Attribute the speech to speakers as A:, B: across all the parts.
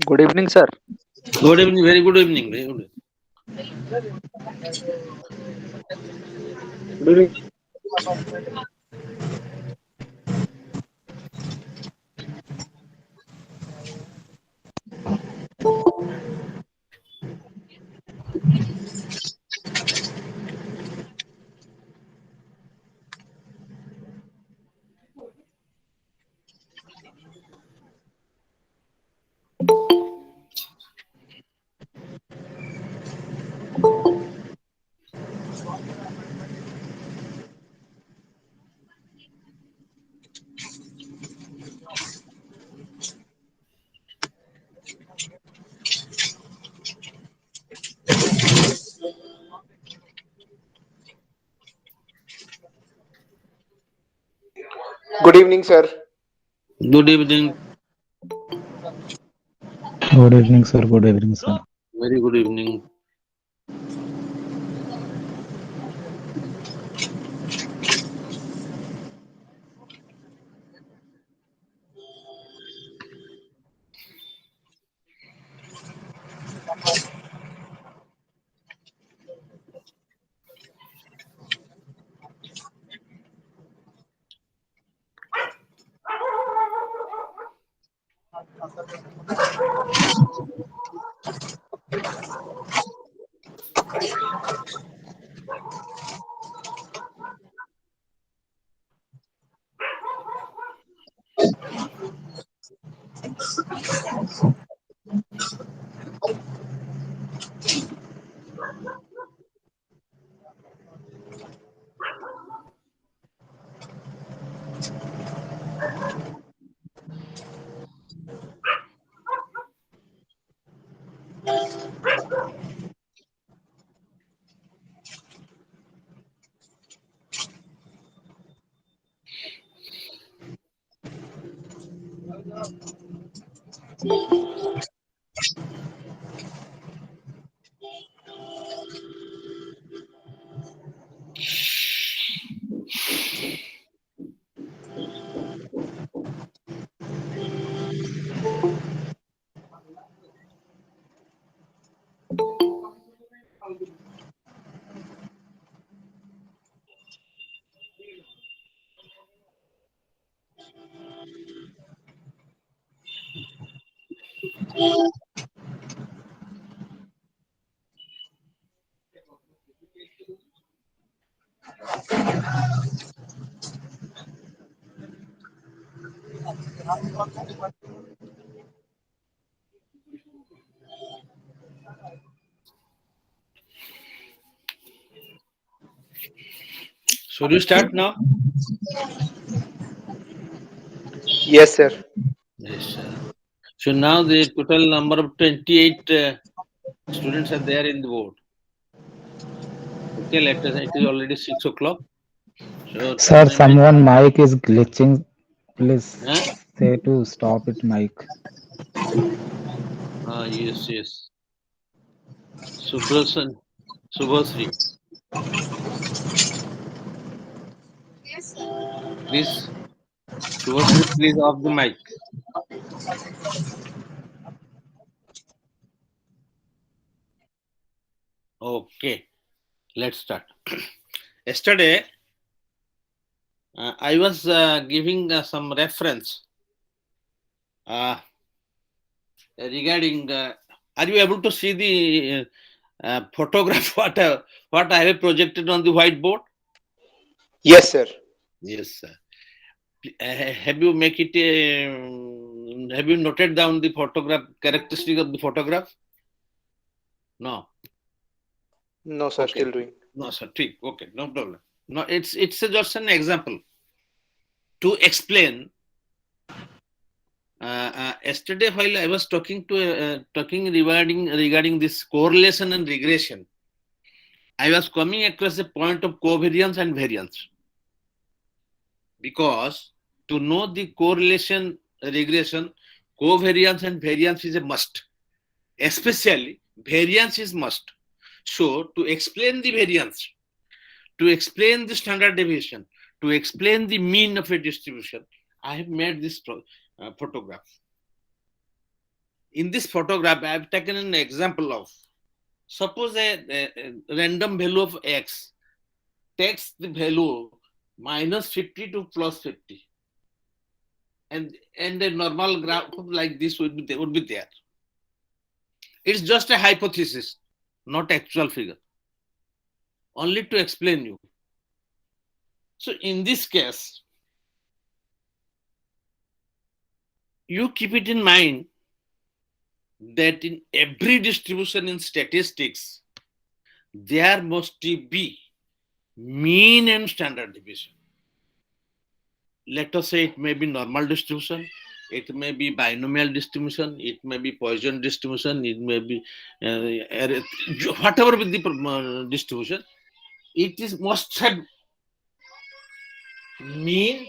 A: Good evening, sir.
B: Good evening, very good evening. Very good.
A: Good evening. Good evening, sir.
B: Good evening,
C: Good evening, sir. Good evening, sir.
B: very good evening. Should we start now?
A: Yes, sir.
B: Yes, sir. So now the total number of 28 students are there in the board. Okay, let us. It is already 6 o'clock. So
C: Sir,
B: my
C: someone mic is glitching. Please
B: huh?
C: say to stop it mic.
B: Yes, yes. Subrasan, Subhasri, please. Subhasri, please off the mic. Okay, let's start. Yesterday, I was giving some reference regarding. Are you able to see the photograph what I have projected on the whiteboard?
A: Yes, sir.
B: Yes, sir. Have you make it? Have you noted down the photograph characteristic of the photograph? No.
A: No, sir.
B: Okay.
A: Still doing.
B: No, sir. Okay, no problem. No, it's just an example to explain. Yesterday, while I was talking regarding this correlation and regression, I was coming across a point of covariance and variance. Because to know the correlation, regression, covariance and variance is a must. Especially variance is must. So to explain the variance, to explain the standard deviation, to explain the mean of a distribution, I have made this photograph. In this photograph, I have taken an example of, suppose a random value of x takes the value minus 50 to plus 50. And a normal graph like this would be there. It's just a hypothesis, not actual figure. Only to explain you. So in this case, you keep it in mind that in every distribution in statistics, there must be mean and standard deviation. Let us say it may be normal distribution, it may be binomial distribution, it may be Poisson distribution, it may be whatever with the distribution, it is must have mean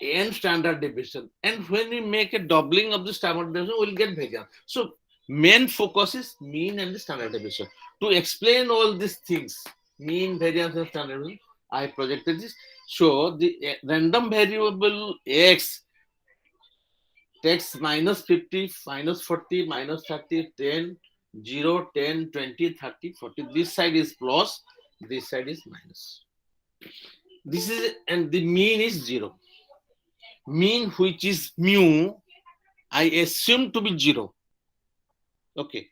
B: and standard deviation. And when we make a doubling of the standard deviation, we'll get variance. So main focus is mean and the standard deviation. To explain all these things, mean, variance, and standard deviation, I projected this. So the random variable x takes minus 50, minus 40, minus 30, 10, 0, 10, 20, 30, 40. This side is plus, this side is minus. This is, and the mean is 0. Mean, which is mu, I assume to be 0. Okay.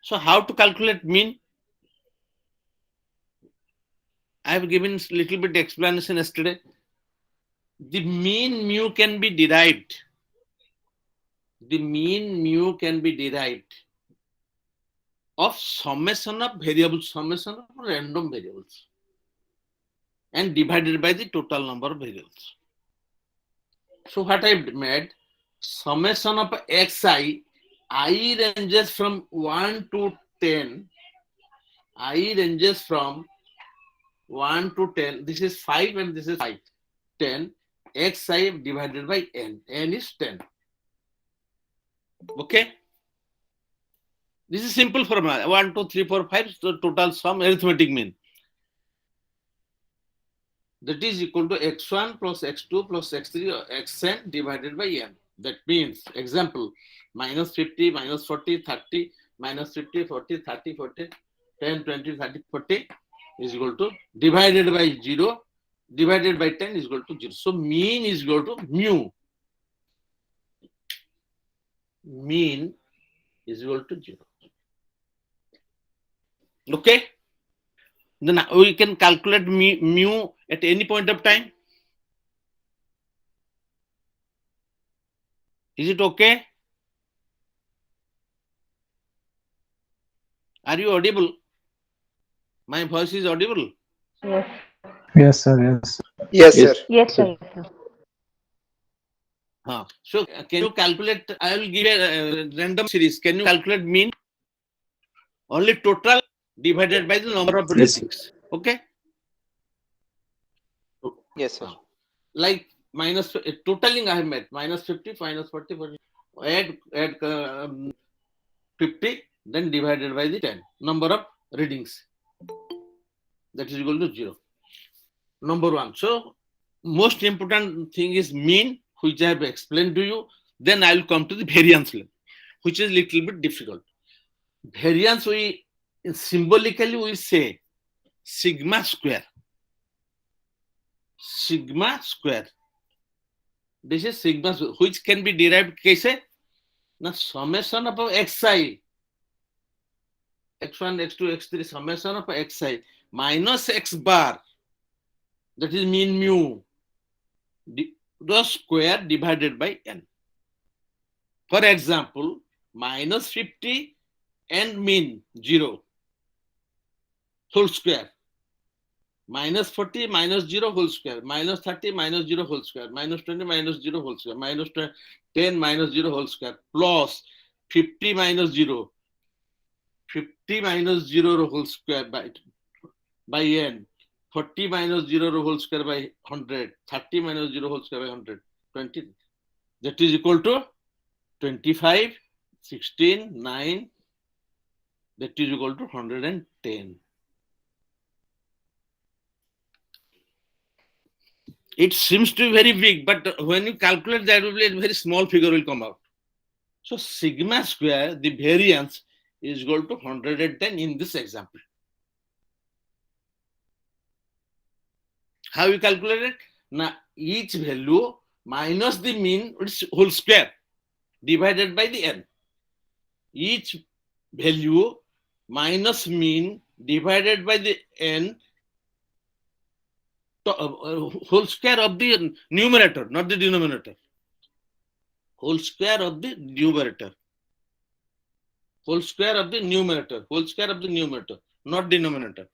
B: So how to calculate mean? I have given little bit explanation yesterday. The mean mu can be derived. The mean mu can be derived of summation of variables, summation of random variables, and divided by the total number of variables. So what I made, summation of xi, I ranges from 1 to 10. I ranges from 1 to 10. This is 5 and this is 5. 10. Xi divided by n. N is 10. Okay. This is simple formula. 1, 2, 3, 4, 5. So total sum arithmetic mean. That is equal to x1 plus x2 plus x3 or xn divided by n. That means, example, minus 50, minus 40, 30, minus 50, 40, 30, 40, 10, 20, 30, 40 is equal to divided by 0, divided by 10 is equal to 0. So mean is equal to mu. Mean is equal to 0. Okay? Then we can calculate mu at any point of time. Is it okay? Are you audible? My voice is audible?
D: Yes.
C: Yes, sir. Yes.
A: Yes, sir.
D: Yes, sir. Yes, sir.
B: So can you calculate? I will give a random series. Can you calculate mean? Only total divided by the number of readings. Okay.
A: Yes, sir.
B: Like minus totaling I have made minus 50, minus 40, 40. Add 50, then divided by the 10 number of readings. That is equal to 0. Number 1. So most important thing is mean, which I have explained to you. Then I will come to the variance level, which is little bit difficult. Variance, we symbolically we say sigma square. Sigma square. This is sigma square, which can be derived कैसे? Now summation of xi, x1, x2, x3, summation of xi minus x bar, that is mean mu, the square divided by n. For example, minus 50 and mean 0 whole square, minus 40 minus 0 whole square, minus 30 minus 0 whole square, minus 20 minus 0 whole square, minus 10 minus 0 whole square, plus 50 minus 0, 50 minus 0 whole square by n, 40 minus 0 whole square by 100, 30 minus 0 whole square by 100, 20. That is equal to 25, 16, 9. That is equal to 110. It seems to be very big, but when you calculate that, will be a very small figure will come out. So sigma square, the variance is equal to 110 in this example. How you calculate it? Now each value minus the mean, it's whole square divided by the n. Each value minus mean divided by the n, whole square of the numerator, not the denominator. Whole square of the numerator. Whole square of the numerator. Whole square of the numerator, not denominator.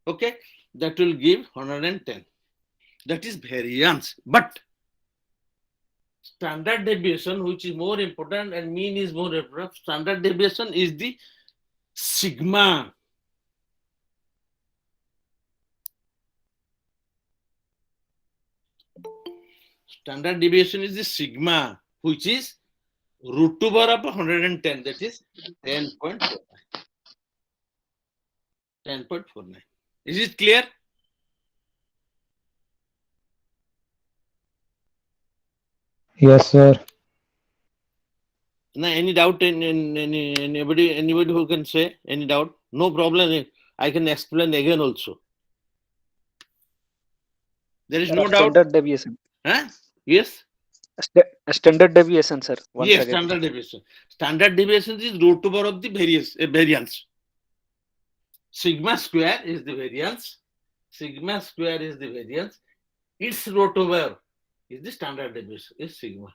B: Okay, that will give 110. That is variance. But standard deviation, which is more important and mean is more important, standard deviation is the sigma. Standard deviation is the sigma, which is root over of 110, that is 10.49. 10.49. Is it clear?
C: Yes, sir.
B: Now, any doubt in anybody who can say any doubt? No problem. I can explain again also. There is no doubt.
E: Standard deviation.
B: Huh? Yes.
E: Standard deviation, sir. Once
B: Yes,
E: again.
B: standard deviation. Standard deviation is root over of the variance. Sigma square is the variance. Sigma square is the variance. Its root over is the standard deviation, is sigma.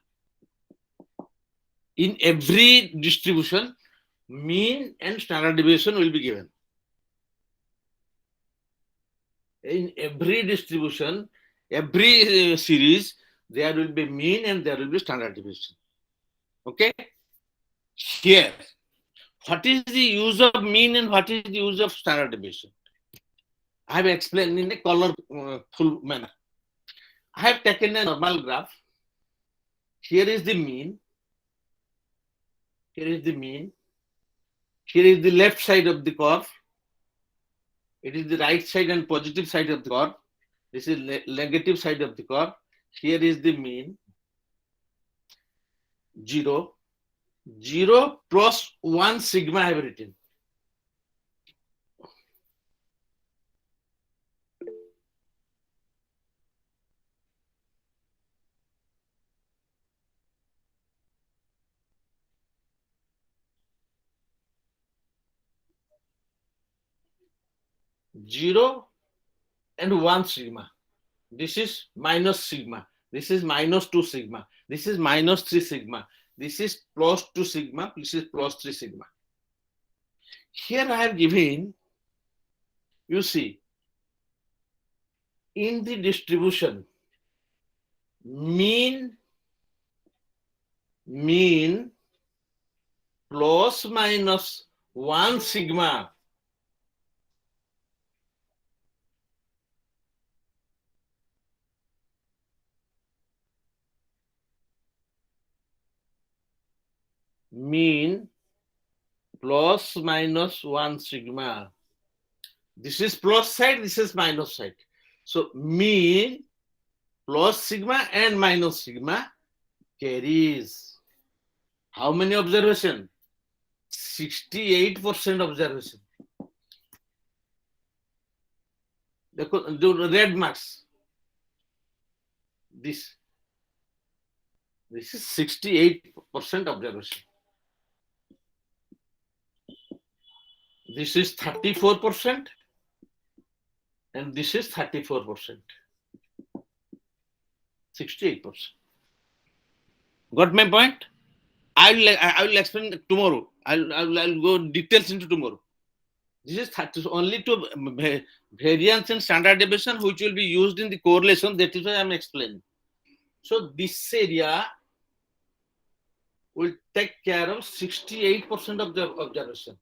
B: In every distribution, mean and standard deviation will be given. In every distribution, every series, there will be mean and there will be standard deviation. Okay? Here, what is the use of mean and what is the use of standard deviation? I have explained in a colorful manner. I have taken a normal graph. Here is the mean. Here is the mean. Here is the left side of the curve. It is the right side and positive side of the curve. This is negative side of the curve. Here is the mean. 0. 0 plus 1 sigma I have written. Zero and 1 sigma. This is minus sigma. This is minus 2 sigma. This is minus 3 sigma. This is plus 2 sigma. This is plus 3 sigma. Here I have given, you see, in the distribution, mean plus minus 1 sigma mean plus minus 1 sigma. This is plus side, this is minus side. So mean plus sigma and minus sigma carries how many observation? 68% observation. The red marks. This is 68% observation. This is 34% and this is 34%. 68%. Got my point? I will explain tomorrow. I'll go details into tomorrow. This is only to variance and standard deviation which will be used in the correlation. That is why I'm explaining. So this area will take care of 68% of the observation,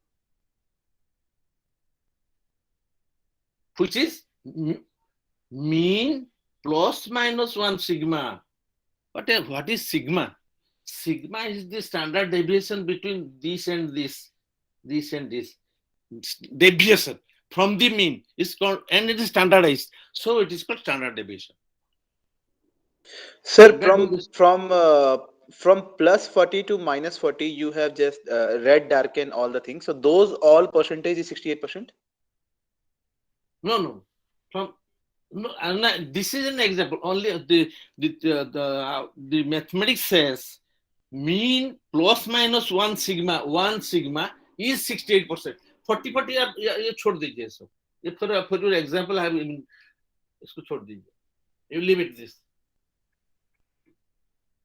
B: which is mean plus minus 1 sigma. What is sigma? Sigma is the standard deviation between this and this and this. Deviation from the mean is called, and it is standardized. So it is called standard deviation.
A: Sir, from plus 40 to minus 40, you have just red darken all the things. So those all percentage is 68%.
B: No. This is an example. Only the mathematics says mean plus minus 1 sigma is 68%. 40 ये छोड़ दीजिए सब. For your example, I have इसको छोड़ दीजिए. You leave it this.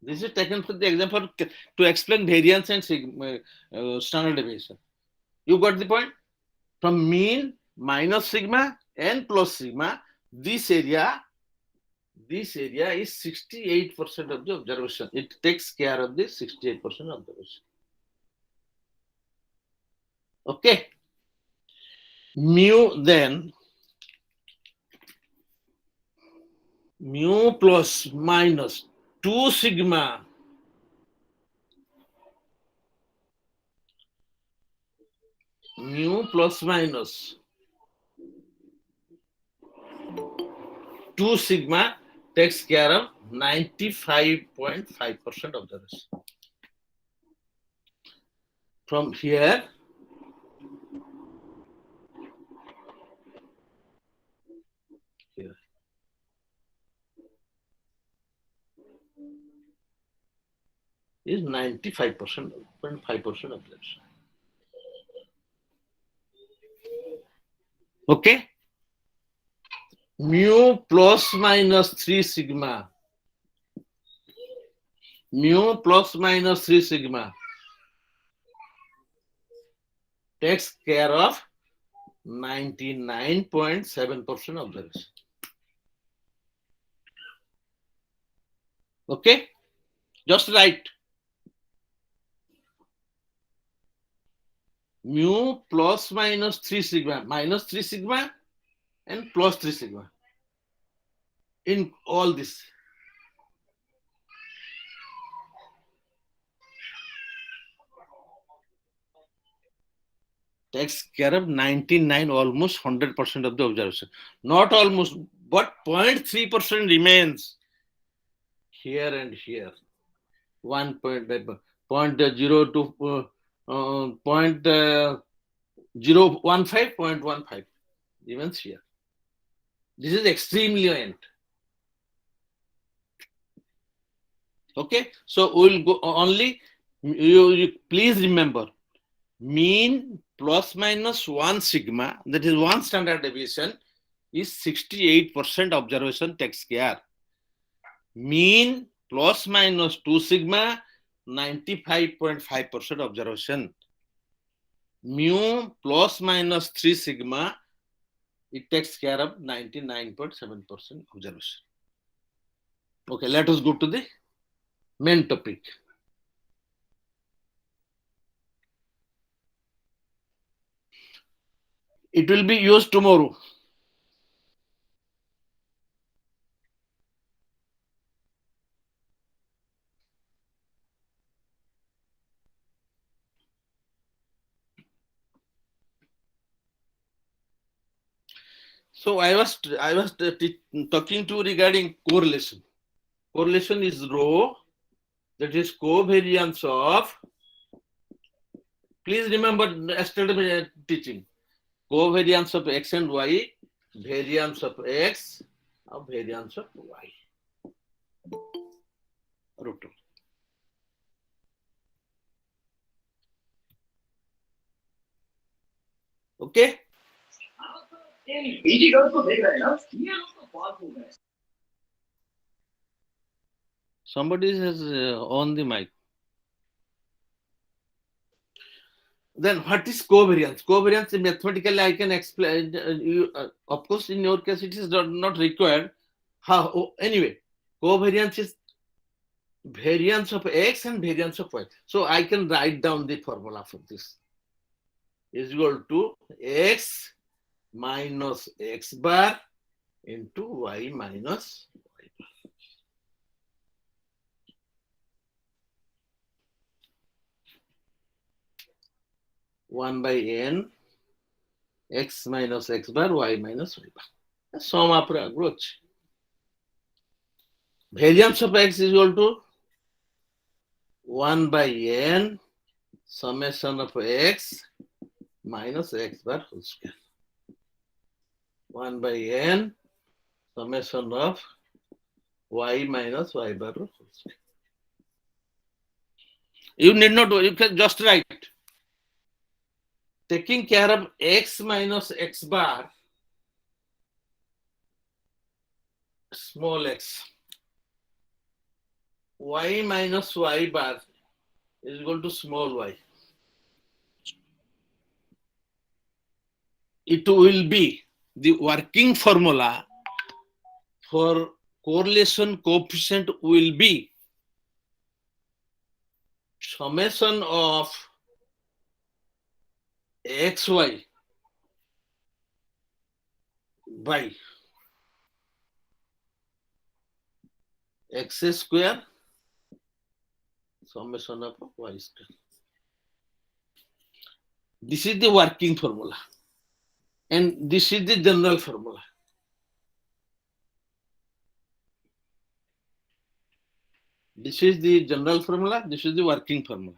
B: This is taken for the example to explain variance and standard deviation. You got the point? From mean minus sigma and plus sigma, this area is 68% of the observation. It takes care of the 68% observation. Okay. Mu plus minus 2 sigma mu plus minus 2 sigma takes care of 95.5% of the rest. From here, is 95.5% of this. Okay? Mu plus minus 3 sigma. Mu plus minus 3 sigma takes care of 99.7% of the rest. Okay? Just write. Mu plus minus 3 sigma, minus 3 sigma and plus 3 sigma in all this. takes care of 99, almost 100% of the observation. Not almost, but 0.3% remains here and here. 1.0 to 0.15 remains here. This is extremely lent. Okay, so we'll go only. You please remember, mean plus minus 1 sigma, that is 1 standard deviation, is 68% observation takes care. Mean plus minus 2 sigma, 95.5% observation. Mu plus minus 3 sigma, it takes care of 99.7% observation. Okay, let us go to the main topic. It will be used tomorrow. So I was talking to regarding correlation. Correlation is rho, that is covariance of. Please remember yesterday teaching. Covariance of x and y, variance of x, or variance of y. Root 2. Okay. Somebody has on the mic. Then what is covariance? Covariance, mathematically I can explain. Of course, in your case it is not required. How? Anyway, covariance is variance of x and variance of y. So I can write down the formula for this. Is equal to x minus x bar into y minus y bar. 1 by n x minus x bar y minus y bar. Sum approach. Variance of x is equal to 1 by n summation of x minus x bar whole square. 1 by n summation of y minus y bar whole square. You need not, you can just write. Taking care of x minus x bar, small x, y minus y bar is equal to small y. It will be the working formula for correlation coefficient will be summation of xy by x square summation of y square. This is the working formula, and this is the general formula. This is the general formula, this is the working formula.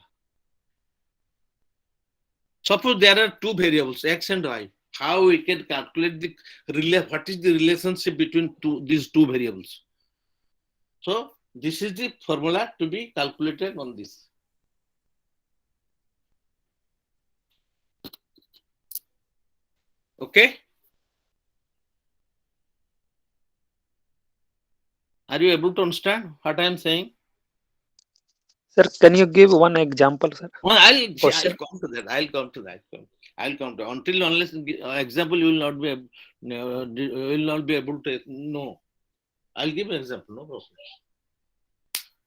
B: Suppose there are two variables, x and y. How we can calculate what is the relationship between these two variables? So this is the formula to be calculated on this. Okay? Are you able to understand what I am saying?
E: Sir, can you give one example, sir?
B: Well, I'll come to that. I'll come to. Until unless example you will not be able to know. I'll give an example. No problem.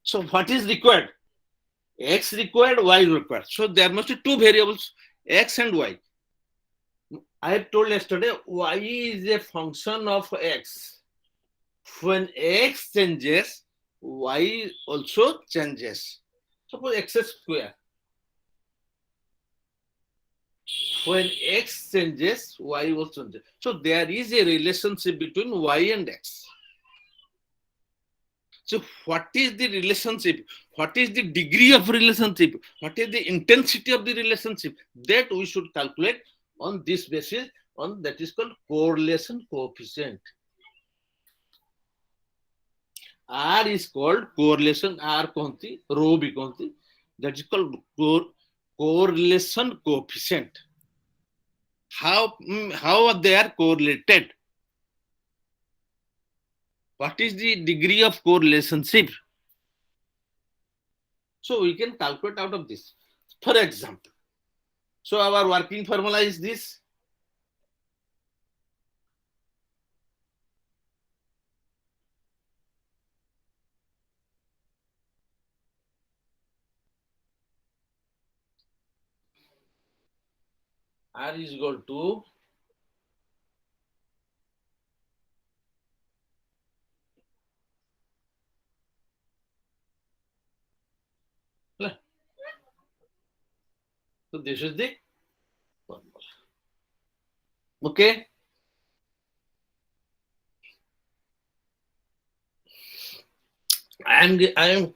B: So what is required? X required, Y required. So there must be two variables, X and Y. I have told yesterday, Y is a function of X. When X changes, Y also changes. Suppose x square. When X changes, Y also changes. So there is a relationship between Y and X. So what is the relationship? What is the degree of relationship? What is the intensity of the relationship? That we should calculate on this basis, on that is called correlation coefficient. R is called correlation, R कहती, rho भी कहती, that is called correlation coefficient. How they are correlated? What is the degree of correlationship? So we can calculate out of this. For example, so our working formula is this. R is equal to so this is the formula. Okay. I am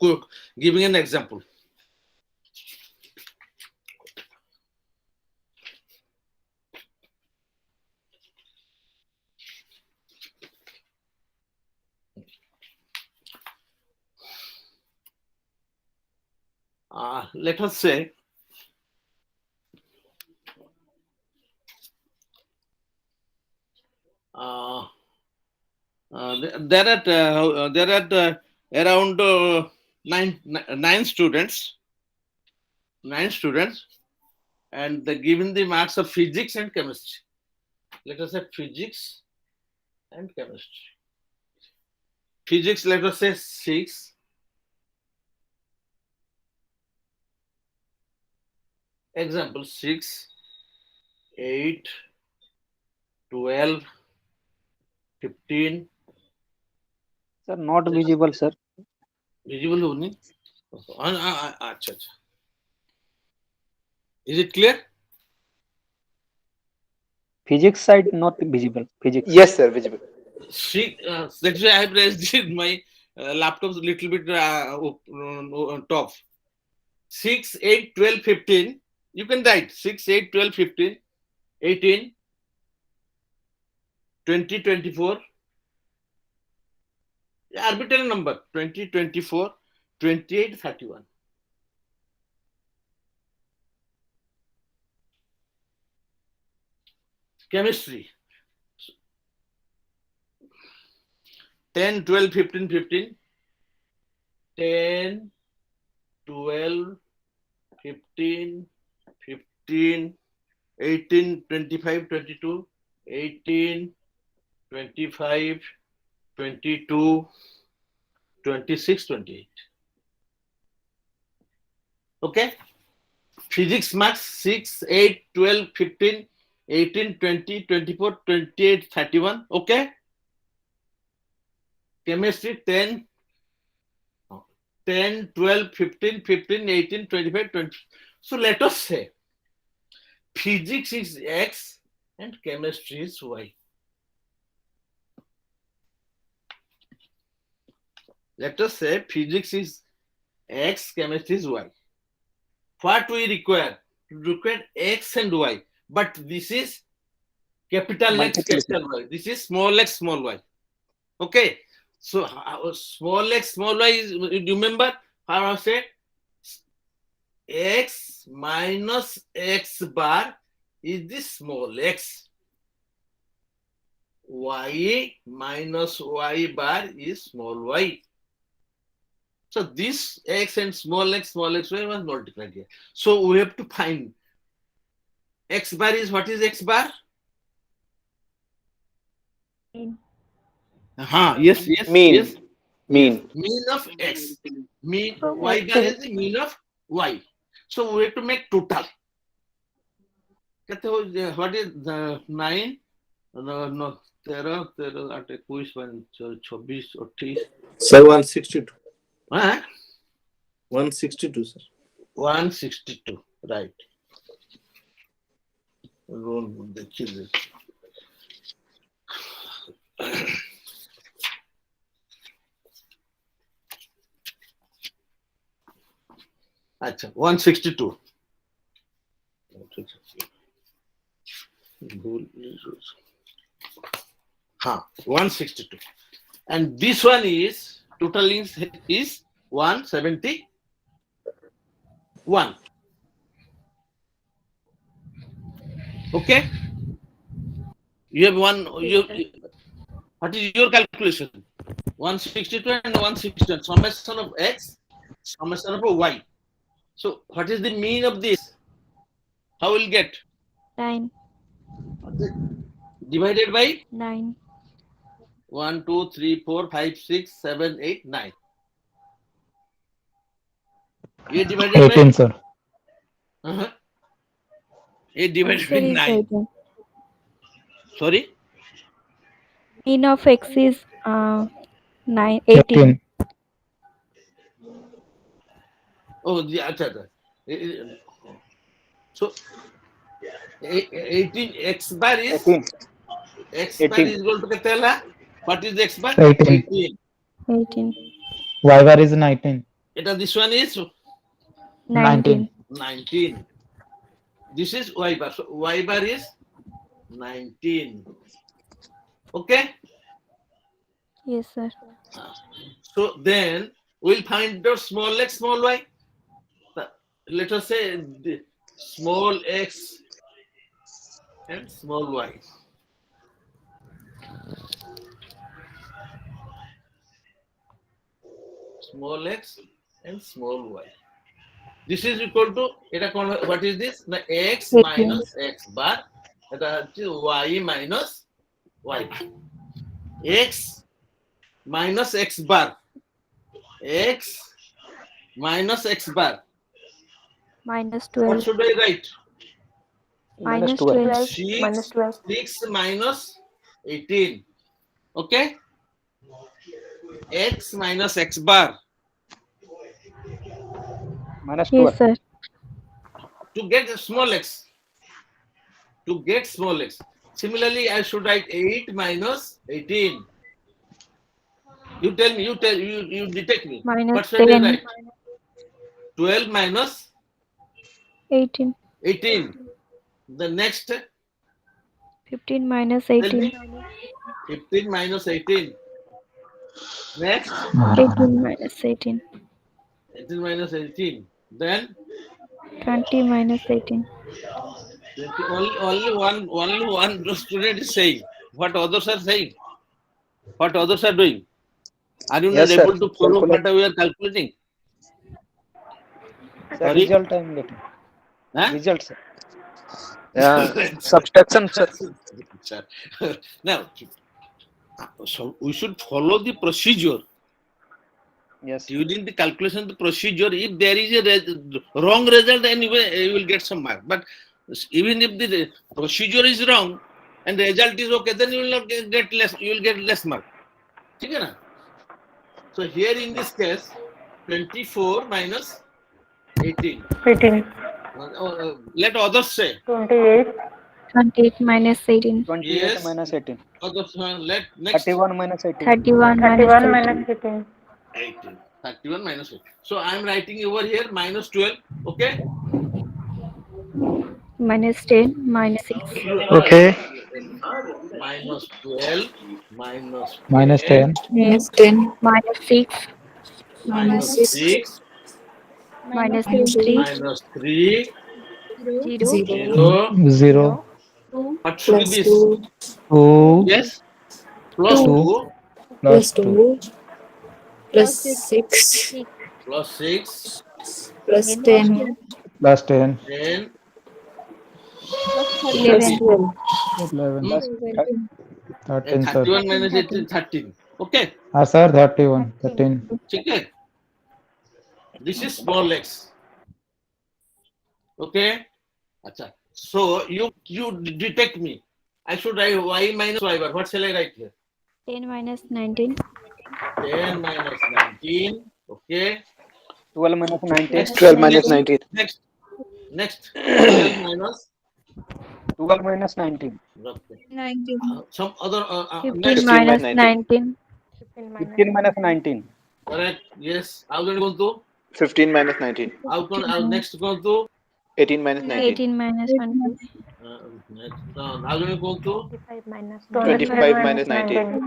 B: giving an example. Let us say there are around nine students, and they given the marks of physics and chemistry. Let us say physics and chemistry. Physics, let us say 6. Example 6, 8, 12, 15.
E: Sir, not visible, sir.
B: Visible होनी? अच्छा. Is it clear?
E: Physics side not visible. Physics.
A: Yes, sir, visible.
B: That's why I have raised my laptop a little bit top. 6, 8, 12, 15. You can write 6, 8, 12, 15, 18, 20, 24. Arbitrary number 20, 24, 28, 31. Chemistry 10, 12, 15, 15, 10, 12, 15, 15, 18, 25, 22, 18, 25, 22, 26, 28. Okay? Physics marks 6, 8, 12, 15, 18, 20, 24, 28, 31. Okay? Chemistry 10, 12, 15, 15, 18, 25, 20. So let us say physics is X and chemistry is Y. Let us say physics is X, chemistry is Y. What we require? We require X and Y. But this is capital X, capital Y. This is small x, small y. Okay. So small x, small y is, you remember how I said? X minus x bar is the small x. Y minus y bar is small y. So this x and small x, y was multiplied here. So we have to find x bar is, what is x bar? Yes.
A: Mean.
B: Mean of x. Mean y bar is the mean of y. So we have to make total. What is the 9? No, 13, 21, 26, 28.
D: Sir, 162.
B: Huh?
D: 162, sir.
B: 162, right. roll देखिए अच्छा 162 हाँ 162 and this one is total is 171. Okay, you have one. What is your calculation? 162 and 161 summation of x, summation of y. So what is the mean of this? How will get
D: 9.
B: divided by
D: 9.
B: 1, 2, 3, 4, 5, 6, 7, 8, 9. A divided by
C: 18, sir.
B: A divided by
D: Answer is
B: 9.
D: 18.
B: Sorry.
D: Mean of x is 18.
C: 18.
B: Oh, the acha. So 18 x bar is
E: 18.
B: x bar is equal to कितना है? What is the x bar?
C: 18.
B: 18.
D: 18.
C: Y bar is 19.
B: This one is
D: 19.
B: 19. This is y bar. So y bar is 19. Okay.
D: Yes, sir.
B: So then we'll find the small x, small y. Let us say the small x and small y. Small x and small y. This is equal to what is this? The x
D: 18.
B: minus x bar. That is y minus y bar. X minus x bar. X minus x bar.
D: Minus
B: What
D: 12.
B: should I write?
D: Minus 12.
B: 6 minus 18. Okay? X minus x bar.
E: Minus 12.
D: Yes, sir.
B: To get the small x. To get small x. Similarly, I should write 8 minus 18. You tell me, you detect me.
D: Minus
B: What should I
D: 10.
B: write? 12 minus
D: 18.
B: 18. The next,
D: 15 minus
B: tell
D: 18.
B: me, 15 minus 18. Next,
D: 18 minus 18.
B: 18 minus 18. Then
D: 20 minus 18.
B: 20, only one student is saying. What others are saying? What others are doing? Are you
E: Yes,
B: not
E: sir.
B: able to follow
E: Calculate.
B: what we are calculating?
E: Sir,
B: Sorry?
E: result I am getting.
B: Huh?
E: Result, sir. Subtraction, sir.
B: Now, so we should follow the procedure.
E: Yes.
B: During the calculation, the procedure, if there is a wrong result, anyway, you will get some mark. But even if the procedure is wrong and the result is okay, then you will not get less. You will get less mark. ठीक है ना? So here in this case, 24 minus 18.
F: 18.
B: Let others say.
F: 28.
D: 28 minus 18.
E: 28
B: Yes.
E: minus 18.
B: Others, let next.
E: 31 minus 18.
D: 31 minus
F: 31
D: 18.
F: minus 18.
B: 18. 31 minus 8. So I am writing over here minus 12. Okay.
D: Minus 10. Minus 6.
C: Okay.
B: Minus 12. Minus 10.
C: Minus 10.
D: Minus 10. Minus 6.
B: Minus 6.
D: Minus 3.
B: Minus 3.
D: 0.
B: 0.
C: 0.
B: What should be this?
C: 2.
B: Yes. Plus
C: 2.
B: 2.
C: Plus 2.
G: Plus 6
B: Plus 6.
G: plus 10
C: Plus 10.
B: 10.
D: 11.
C: 11.
B: Hmm?
C: 13,
B: And
C: sir.
B: 31 minus 18, 13. Okay.
C: Sir, 31. 13.
B: Okay. This is small x. Okay. Acha. So you detect me. I should write y minus y bar. What shall I write here?
D: 10 minus 19.
B: 10 minus 19. Okay.
E: 12 minus 19.
A: 12 minus 19.
B: Next. 12 minus
E: 12 minus 19.
B: Okay.
F: 19.
B: Some other
D: 15
B: next.
A: 15
D: minus
A: minus
D: 19.
E: 15 minus 19.
B: Correct. Yes. How going to go
A: 15 minus 19.
B: to? How next going to?
A: 18 minus 19.
D: 18 minus 20.
B: Next. How going to go to?
A: 25 minus 19.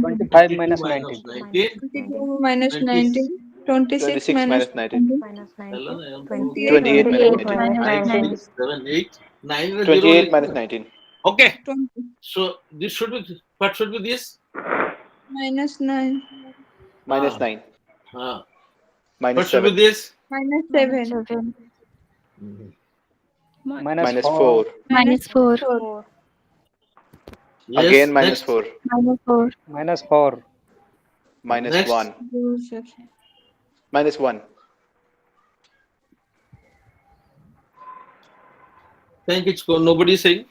E: 25
B: 22
E: minus
B: minus
E: 19.
B: 19.
F: 22 minus
B: 20.
F: 19. 26
A: 26
F: minus
A: minus 19.
F: 28
A: 28 minus
D: 28
A: 19.
D: minus
B: 9,
D: 19.
B: 6, 7, 8, 9 and 0.
A: 28 minus 19.
B: Okay.
F: 20
B: So this should be, what should be this?
F: minus 9
A: Minus
B: Ah.
A: 9.
B: What
A: Minus
B: should be
A: 7.
B: this?
F: minus
D: Minus
F: 7
D: 7.
E: Minus
A: Minus
E: 4.
A: 4.
D: Minus 4.
F: 4
B: Yes.
A: Again minus
B: Next.
A: 4.
D: Minus 4.
E: Minus 4.
A: Minus
B: Next.
A: 1.
F: 0, sir.
A: Minus 1.
B: Thank you. Nobody is saying.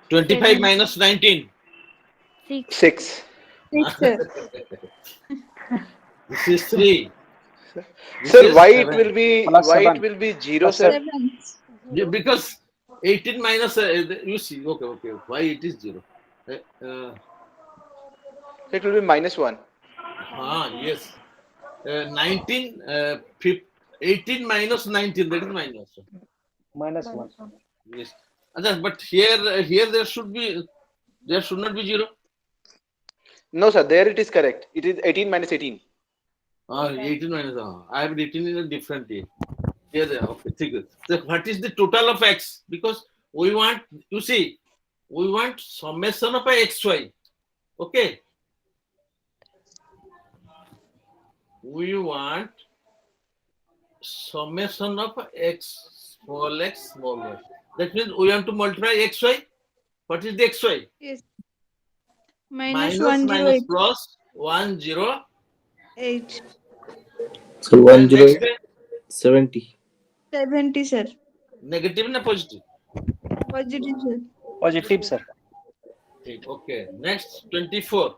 B: 25
D: Seven.
B: minus 19.
D: 6.
A: 6.
F: 6 sir.
B: This is 3. This
A: Sir,
B: is
A: why
B: 7.
A: it will be
E: Plus 7.
A: 0,
E: Plus
A: sir?
F: 7
B: Because 18 minus, you see, okay. Why it is 0?
A: It will be minus 1.
B: Yes. 19, 18 minus 19, that is minus.
E: Minus 1.
B: Yes. But here there should not be 0.
A: No, sir. There it is correct. It is 18 minus 18.
B: 18 minus, I have written in a different day. Here, okay, ठीक है. So what is the total of x? Because we want, you see, we want summation of xy. Okay. We want summation of x, small x, small y. That means we want to multiply xy. What is the xy?
F: minus
B: Minus
F: 108
B: plus 108.
F: 8
H: So
B: And next
H: 108, 70.
F: 70 sir.
B: negative na positive.
F: Positive sir.
E: Positive, sir.
B: Okay. Next 24.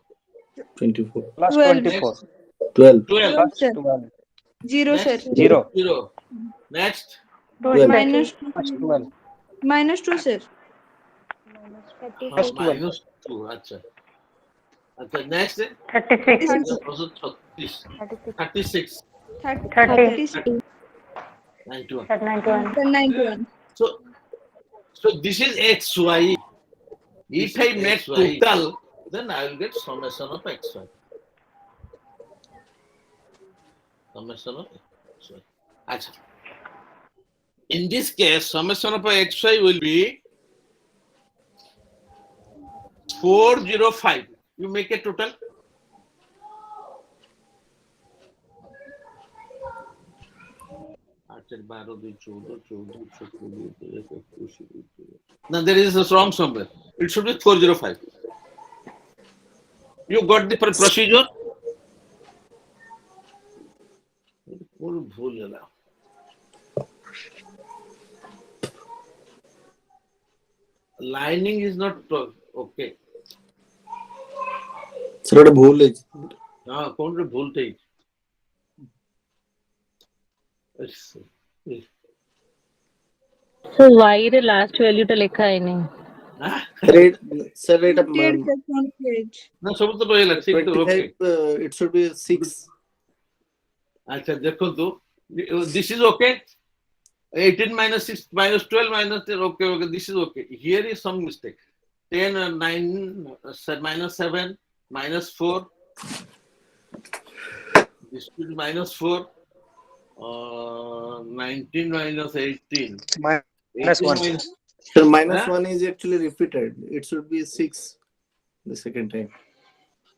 H: 24.
E: Plus
F: 12.
E: 24.
H: 12.
B: 12.
F: 12
E: Plus
F: sir.
E: 12.
F: 0 sir.
B: Next
E: 0.
B: 0. Next
H: 12.
F: Minus
E: Plus 12.
F: minus 2 sir.
E: Plus 12.
B: minus 2. Acha. Next
F: 36
B: 36.
F: 36
B: 91.
F: 91
B: So this is xy. If I make total, then I will get summation of xy. Summation of xy. Acha. In this case, summation of xy will be 405. You make a total. Now there is a wrong somewhere. It should be 405. You got the procedure? Lining is not okay.
H: Sir, what a bhul is.
B: कौन रे भूलते ही
I: So why the last value টা লেখা হয়নি?
H: Sir, rate of
F: Date the front page.
B: ना सब तो रहेगा ठीक तो ओके
H: 25, it should be 6.
B: अच्छा देखो तो this is okay 18 minus 6 minus 12 minus 10 okay this is okay. Here is some mistake 10 9 minus 7 minus 4 this is minus 4 19 minus 18
E: Minus 1.
H: Sir, minus 1 is actually repeated. It should be 6 the second time.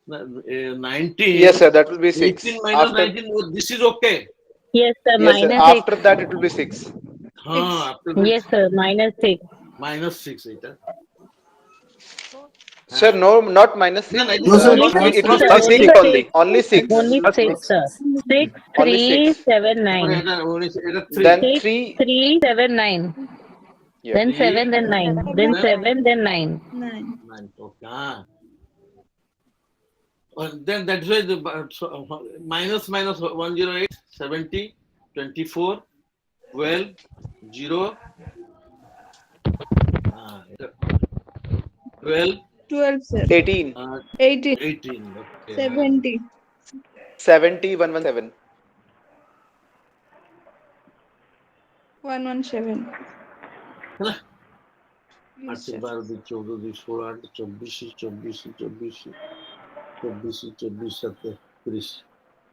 B: 19
A: Yes, sir. That will be 6.
B: 18 minus
A: After,
B: 19 this is okay.
I: Yes sir,
A: yes, sir.
I: minus
A: After
I: 6.
A: that, it will be 6.
B: After this,
I: Yes sir, minus 6.
B: minus 6 it
A: Sir, no, not minus 6.
B: No, no,
H: No, sir,
A: It will be
I: sir.
A: plus 6 only. Only 6.
I: Only
E: Plus
I: 6
E: six.
I: sir. 6
A: Only
I: 3
A: 6.
I: 7 9.
A: Then
I: 6
A: 3.
I: 3 7 9.
A: Yeah.
I: Then 7 then 9. Then 7 then 9.
F: 9
B: okay. Then that's why the minus 108 70 24 12 0 12,
F: 12, sir.
A: 18,
F: 18,
B: 18. Okay.
F: 70,
A: 70, 117.
F: 117.
B: है ना?
F: Yes,
B: 8
F: sir.
B: 12 2 14 2 16 8 24 24 24 24 24 7 30.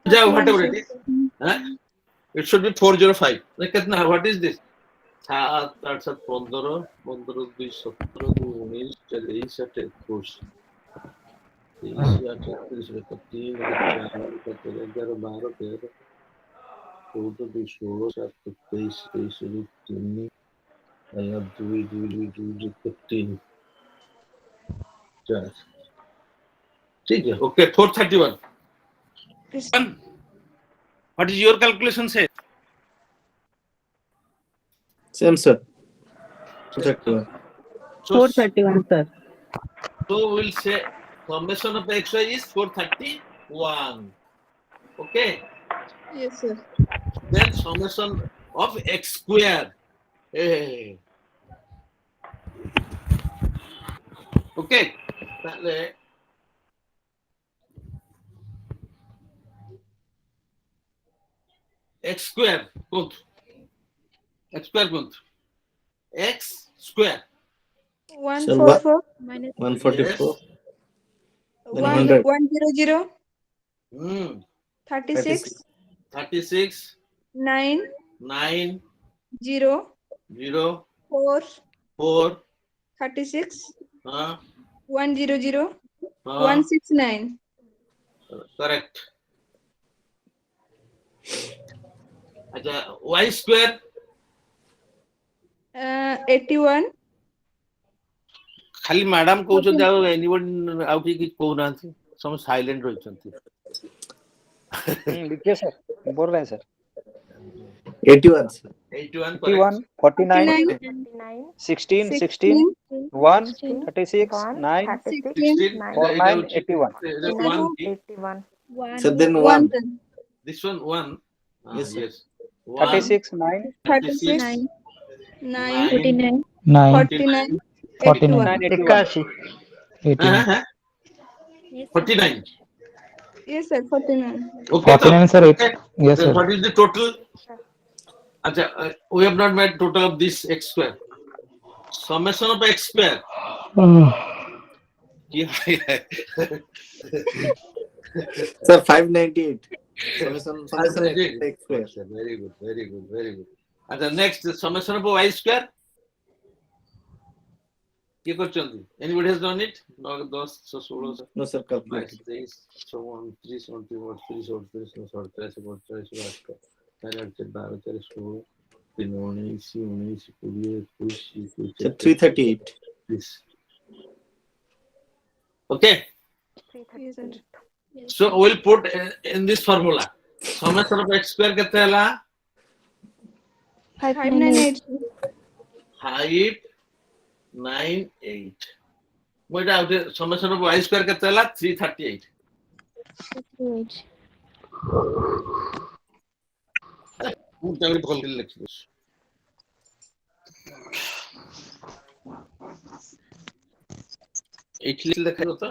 B: जाओ
F: 31,
B: whatever
F: sir.
B: it is. Huh? It should be 405. Like कितना? What is this? 7 8 7 15 15 2 17 2 19 23 7 21 23 8 33 3 4 11 12 13 14 2 16 7 23 23 3 2 2 2 15 4 ठीक है okay 431
F: Yes.
B: what is your calculation say
H: Same, sir. 31.
I: 431, sir.
B: so we'll say summation of xy is 431 okay
F: Yes, sir.
B: then summation of x square hey. okay তাহলে x square কত x square কত x square
F: 144,
D: minus
H: 144.
B: yes
H: Then
F: 100,
H: 100.
F: 36,
B: 36
F: 9,
B: 9
F: 0,
B: 0
F: 4,
B: 4
F: 36,
B: uh,
F: 100, 169.
B: correct अच्छा y square
F: 81,
B: खाली madam कहउछन जाओ anyone आउ की कहू नांती सब साइलेंट रहिछंती
J: लिखिए सर बोल रहे हैं sir
H: 81, sir.
B: 81
J: 81
B: correct
J: 49
F: 49,
J: 16 16
F: 16,
J: 1
D: 16,
J: 36 9
F: 16,
B: 16
J: 49 81
B: one
F: 1,
H: So then
F: 1,
H: 1.
B: this one one
H: Yes, sir.
B: yes 1
J: 36 9
B: 36
F: 9, 9,
B: 9
D: 49,
C: 9
F: 49,
C: 49
F: 81.
J: 81
C: 81
D: yes, sir.
B: 49
F: Yes, sir, 49.
B: okay so
C: 49 sir
B: okay
C: yes
B: then
C: sir
B: what is the total acha we have not made total of this x square summation of x square
H: Sir, 598. Summation of x square.
B: very good very good and the next summation of y square কি করছন্তি anybody has done it 9 10 16
H: No, sir, calculated.
B: 22 30 31 32 33 34 35 36 37 38 39
H: Sir, 338.
B: this okay
F: Yes, sir.
B: so we'll put in this formula summation of x square କେତେ ହେଲା
F: 598.
B: 598 ମୁଁ ଏଟା ଆଉ summation of y square କେତେ ହେଲା 338
D: 38.
B: ମୁଁ ତାକୁ ଭଲ କରି ଲେଖିବି ଏଇଠି ଲେଖାଯିବ ତ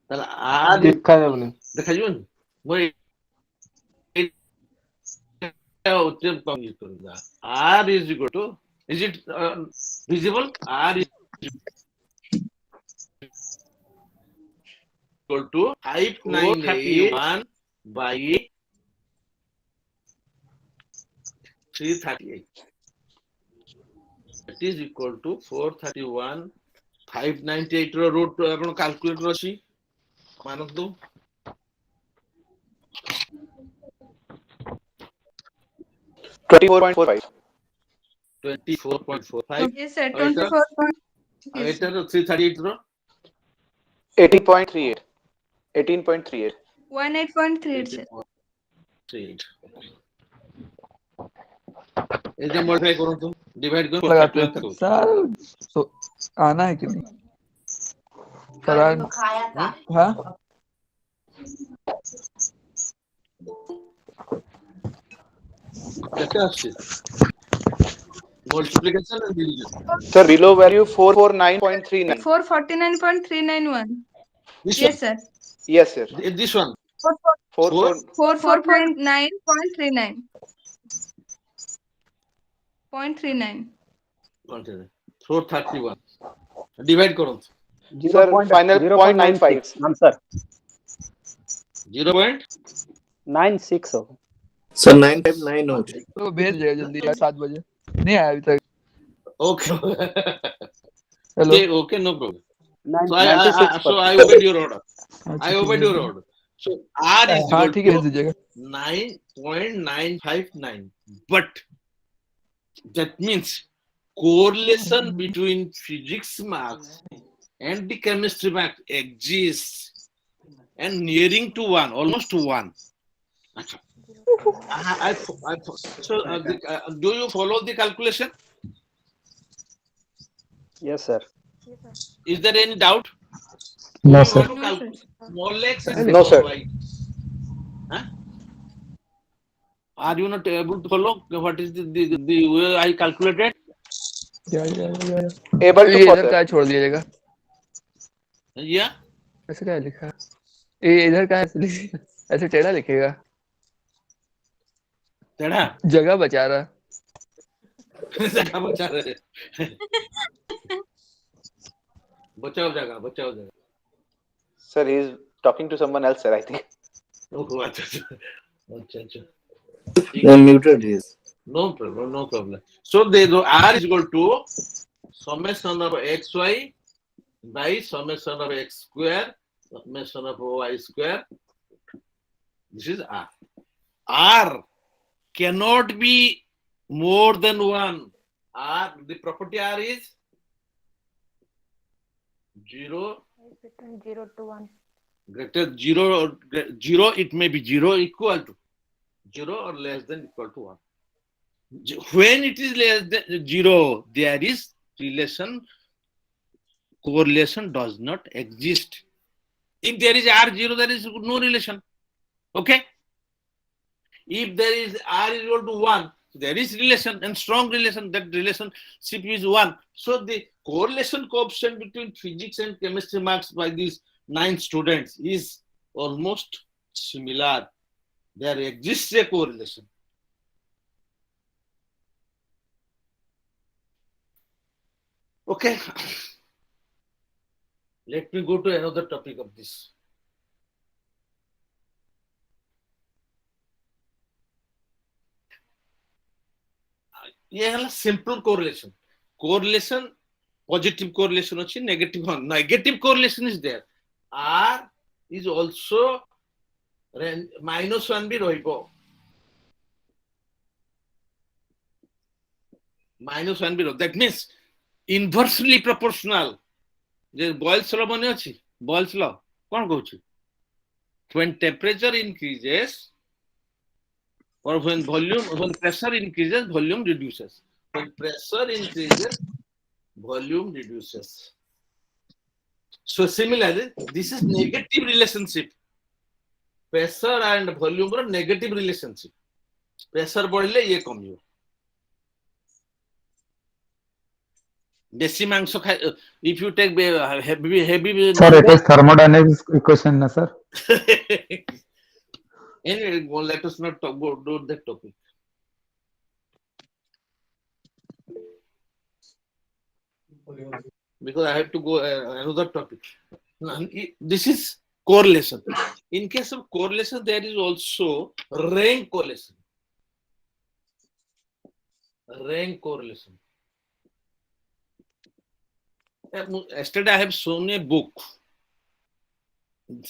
B: ତାହେଲେ r
C: ଦେଖାଯାଉନି
B: ଦେଖାଯିବନି ମୁଁ r is equal to is it visible r is equal to 591 by 338 that is equal to 431 598 ର root ଆପଣ calculator ଅଛି ମାନନ୍ତୁ
A: 24.45.
B: 24.45
F: Yes, sir,
B: ଆଉ ଏଟା
F: 24.
B: ଆଉ ଏଟାର 338 ର
A: 18.38. 18.38.
F: 18.38, sir.
B: 38 ଏଟା modify କରନ୍ତୁ divide କରନ୍ତୁ
C: लगाते
B: 31
C: हैं
B: करो
C: सर तो आना है कि नहीं सर हाँ
B: କେତେ ଆସୁଛି multiplication and division.
A: Sir, below value 449.39.
F: 449.391.
B: This
F: Yes, sir.
A: Yes, sir.
B: one. This one.
A: 4
B: 4.
F: 449.39. 0.39.
B: 431. Divide କରନ୍ତୁ.
A: Sir, final 0.95.
J: Answer
B: 0.96
J: हो.
H: सर 959 हो जाए.
C: तो भेज दीजिएगा जल्दी यार 7 बजे नहीं आया अभी तक
B: Okay.
C: Hello
B: Okay, no problem. So
J: 96%.
B: I obeyed your order.
C: अच्छा,
B: I
C: ठीक
B: obeyed
C: है
B: your order. So R is
C: हाँ
B: equal
C: ठीक है भेज
B: to
C: दीजिएगा
B: 9.959. But that means correlation between physics marks and the chemistry marks exists and nearing to 1, almost to 1. So do you follow the calculation?
J: Yes, sir.
B: Is there any doubt?
J: No,
B: You
J: sir.
B: want to calculate small x and
A: No,
B: small
A: sir.
B: y. Huh? Are you not able to follow what is the way I calculated?
C: या
A: Able to
C: ये
A: follow,
C: इधर
A: sir.
C: का छोड़ दीजिएगा
B: Yeah.
C: ऐसे क्या लिखा ये इधर का ऐसे टेढ़ा लिखेगा
B: टेढ़ा
C: जगह बचा रहा
B: जगह बचा रहे बचाओ जगह
A: Sir, he is talking to someone else, sir, I think.
B: ओहो अच्छा
H: Muted is.
B: no problem. So the R is equal to summation of xy by summation of x square summation of y square. This is R. R cannot be more than 1. R, the property R is 0
D: Between 0 to 1.
B: greater 0 it may be 0 equal to 0 or less than equal to 1. When it is less than 0, there is correlation does not exist. If there is R0, there is no relation. Okay? If there is R is equal to 1, there is relation and strong relation. That relationship is 1. So the correlation coefficient between physics and chemistry marks by these 9 students is almost similar. There exists a correlation. Okay. Let me go to another topic of this. ये है simple correlation. Correlation, positive correlation अच्छी, negative one. Negative correlation is there. R is also -1 भी ରହିବ. -1 भी ରହିବ. That means inversely proportional. J Boyle's law मने अछि. Boyle's law कौन कहूची? When temperature increases or when pressure increases, volume reduces. When pressure increases, volume reduces. So similarly, this is negative relationship. Pressure and volume are negative relationship. Pressure बढ़ले ये कमियो. देसी मांस खाए, if you take heavy
K: Sir, it is thermodynamics equation, na sir?
B: Anyway, well, let us not talk about that topic. Because I have to go another topic. This is correlation. In case of correlation, there is also rank correlation. Rank correlation. Yesterday, I have shown a book.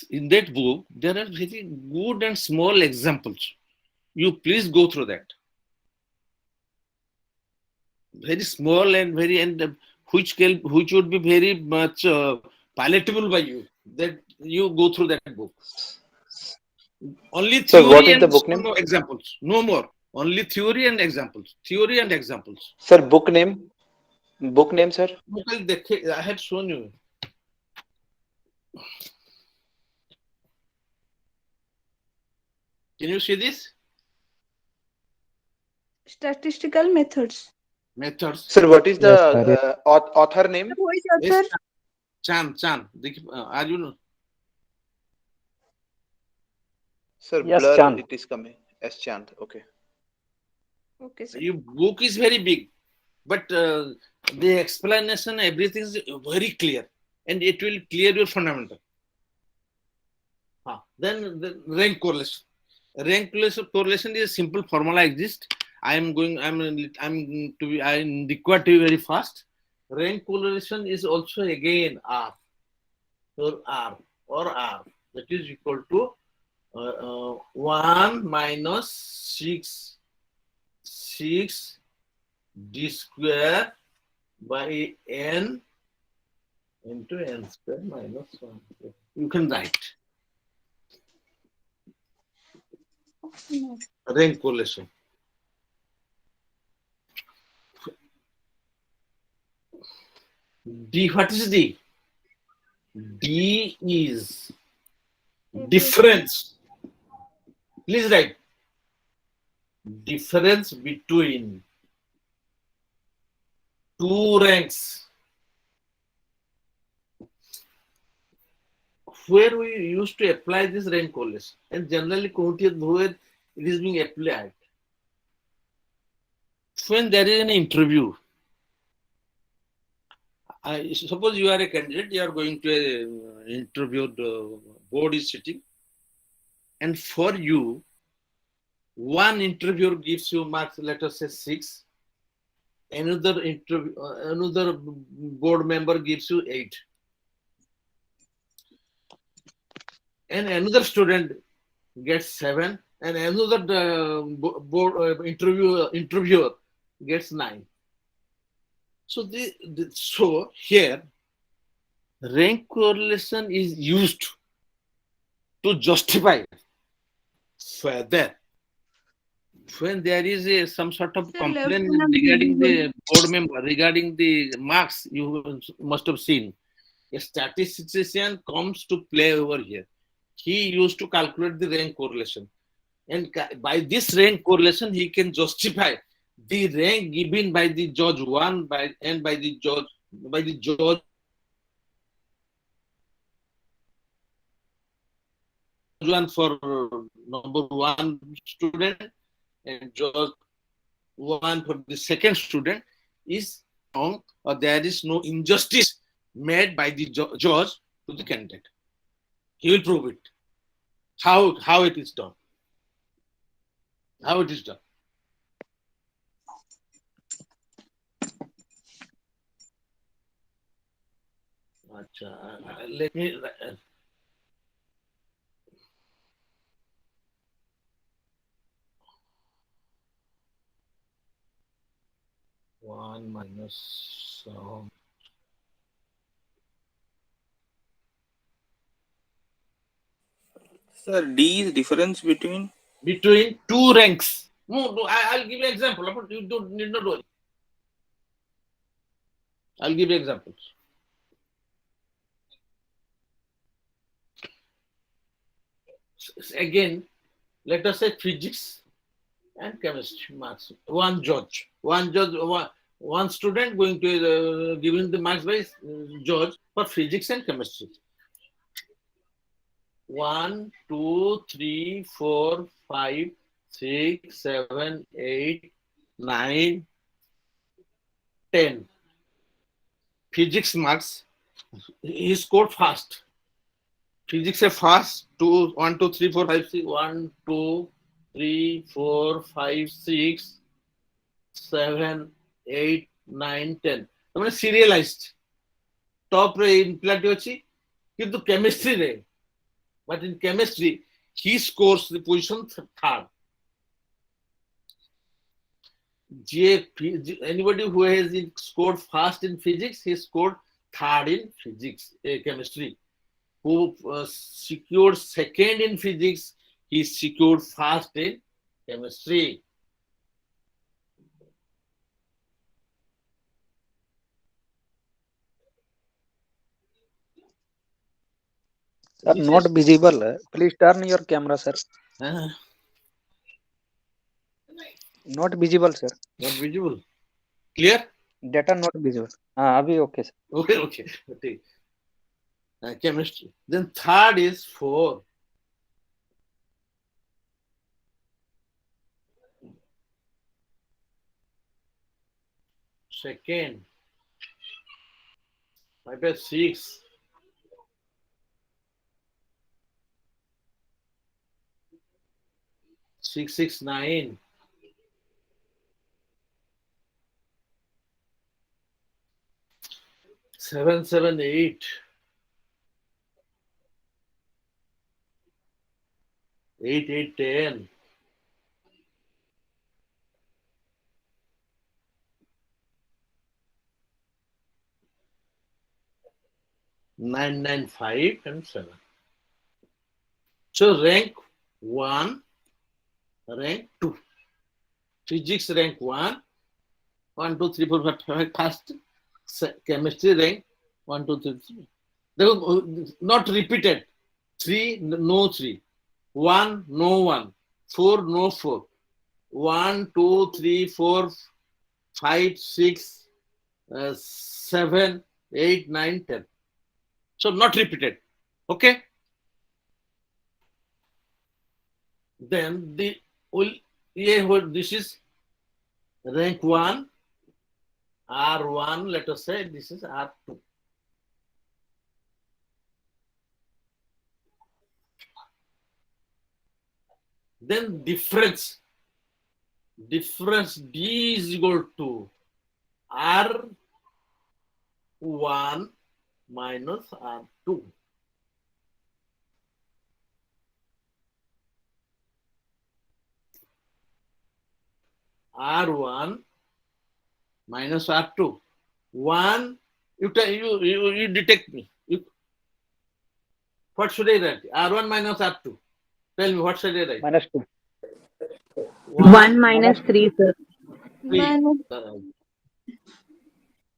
B: In that book, there are very good and small examples. You please go through that. Very small and which would be very much palatable by you. That you go through that book. Only theory.
A: So what is
B: and
A: the book name?
B: Examples. No more. Only theory and examples. Theory and examples.
A: Sir, book name? Book name, sir?
B: I have shown you. Can you see this?
F: Statistical methods.
B: methods.
A: Sir, what is the
K: Yes, sir. Yes.
A: author name?
F: Who is
B: Yes,
F: author?
B: Chan. Are you know?
A: Sir,
J: Yes,
A: blur
J: Chand.
A: it is coming. S. Chand. Okay.
F: Okay, sir.
B: Your book is very big, but the explanation, everything is very clear, and it will clear your fundamental. Then the rank correlation. Rank correlation is a simple formula exists. I'm required to be very fast. Rank correlation is also again R or R. That is equal to 1 minus 6 d square by n into n square minus 1. You can write rank correlation. D, what is D? D is difference. Please write difference between two ranks. Where we used to apply this rank correlation, and generally where it is being applied. When there is an interview, suppose you are a candidate, you are going to an interview, the board is sitting, and for you, one interviewer gives you marks, let us say 6, another board member gives you 8, and another student gets 7, and another board interviewer gets 9. So so here rank correlation is used to justify further when there is some sort of
F: Sir,
B: complaint
F: Lieutenant
B: regarding the
F: Visible.
B: board member, regarding the marks, you must have seen. A statistician comes to play over here. He used to calculate the rank correlation. And by this rank correlation, he can justify the rank given by the judge 1 by the judge 1 for number 1 student and judge 1 for the second student is wrong, or there is no injustice made by the judge to the candidate. He will prove it. How it is done. How it is done. Let me 1 minus
L: Sir, D is difference between
B: two ranks. No, I'll give you an example. You don't need not worry. I'll give you examples. Again, let us say physics and chemistry marks. One student going to giving the marks by judge for physics and chemistry. 1, 2, 3, 4, 5, 6, 7, 8, 9, 10. Physics marks, he scored fast. Physics is fast. 1, 2, 3, 4, 5, 6. 1, 2, 3, 4, 5, 6, 7, 8, 9, 10. I mean, serialized. Top in plenty ଅଛି କିନ୍ତୁ chemistry ରେ, but in chemistry he scores the position third. Anybody who has scored fast in physics, he scored third in physics, chemistry. Who secured second in physics, he secured first in chemistry.
J: Sir, not visible. Please turn your camera, sir. Not visible, sir.
B: Not visible. Clear?
J: Data not visible. हाँ अभी okay sir.
B: Okay. Chemistry. Then third is 4. Second. 5 by 6. 6, 6, 9. 7, 7, 8. 8, 8, 10. 9, 9, 5 and 7. So rank 1, rank 2. Physics rank 1, 1, 2, 3, 4, 5, first. Chemistry rank 1, 2, 3, 3. They were not repeated. 3, no 3. 1, no 1. 4, no 4. 1, 2, 3, 4, 5, 6, 7, 8, 9, 10. So not repeated. Okay. Then this is rank 1, R1. Let us say this is R2. Then difference D is equal to R1 minus R2. R1 minus R2. 1, you detect me. What should I write? R1 minus R2. Tell me, what should I write?
J: -2.
I: 1 minus 3, sir.
B: 3.
F: Minus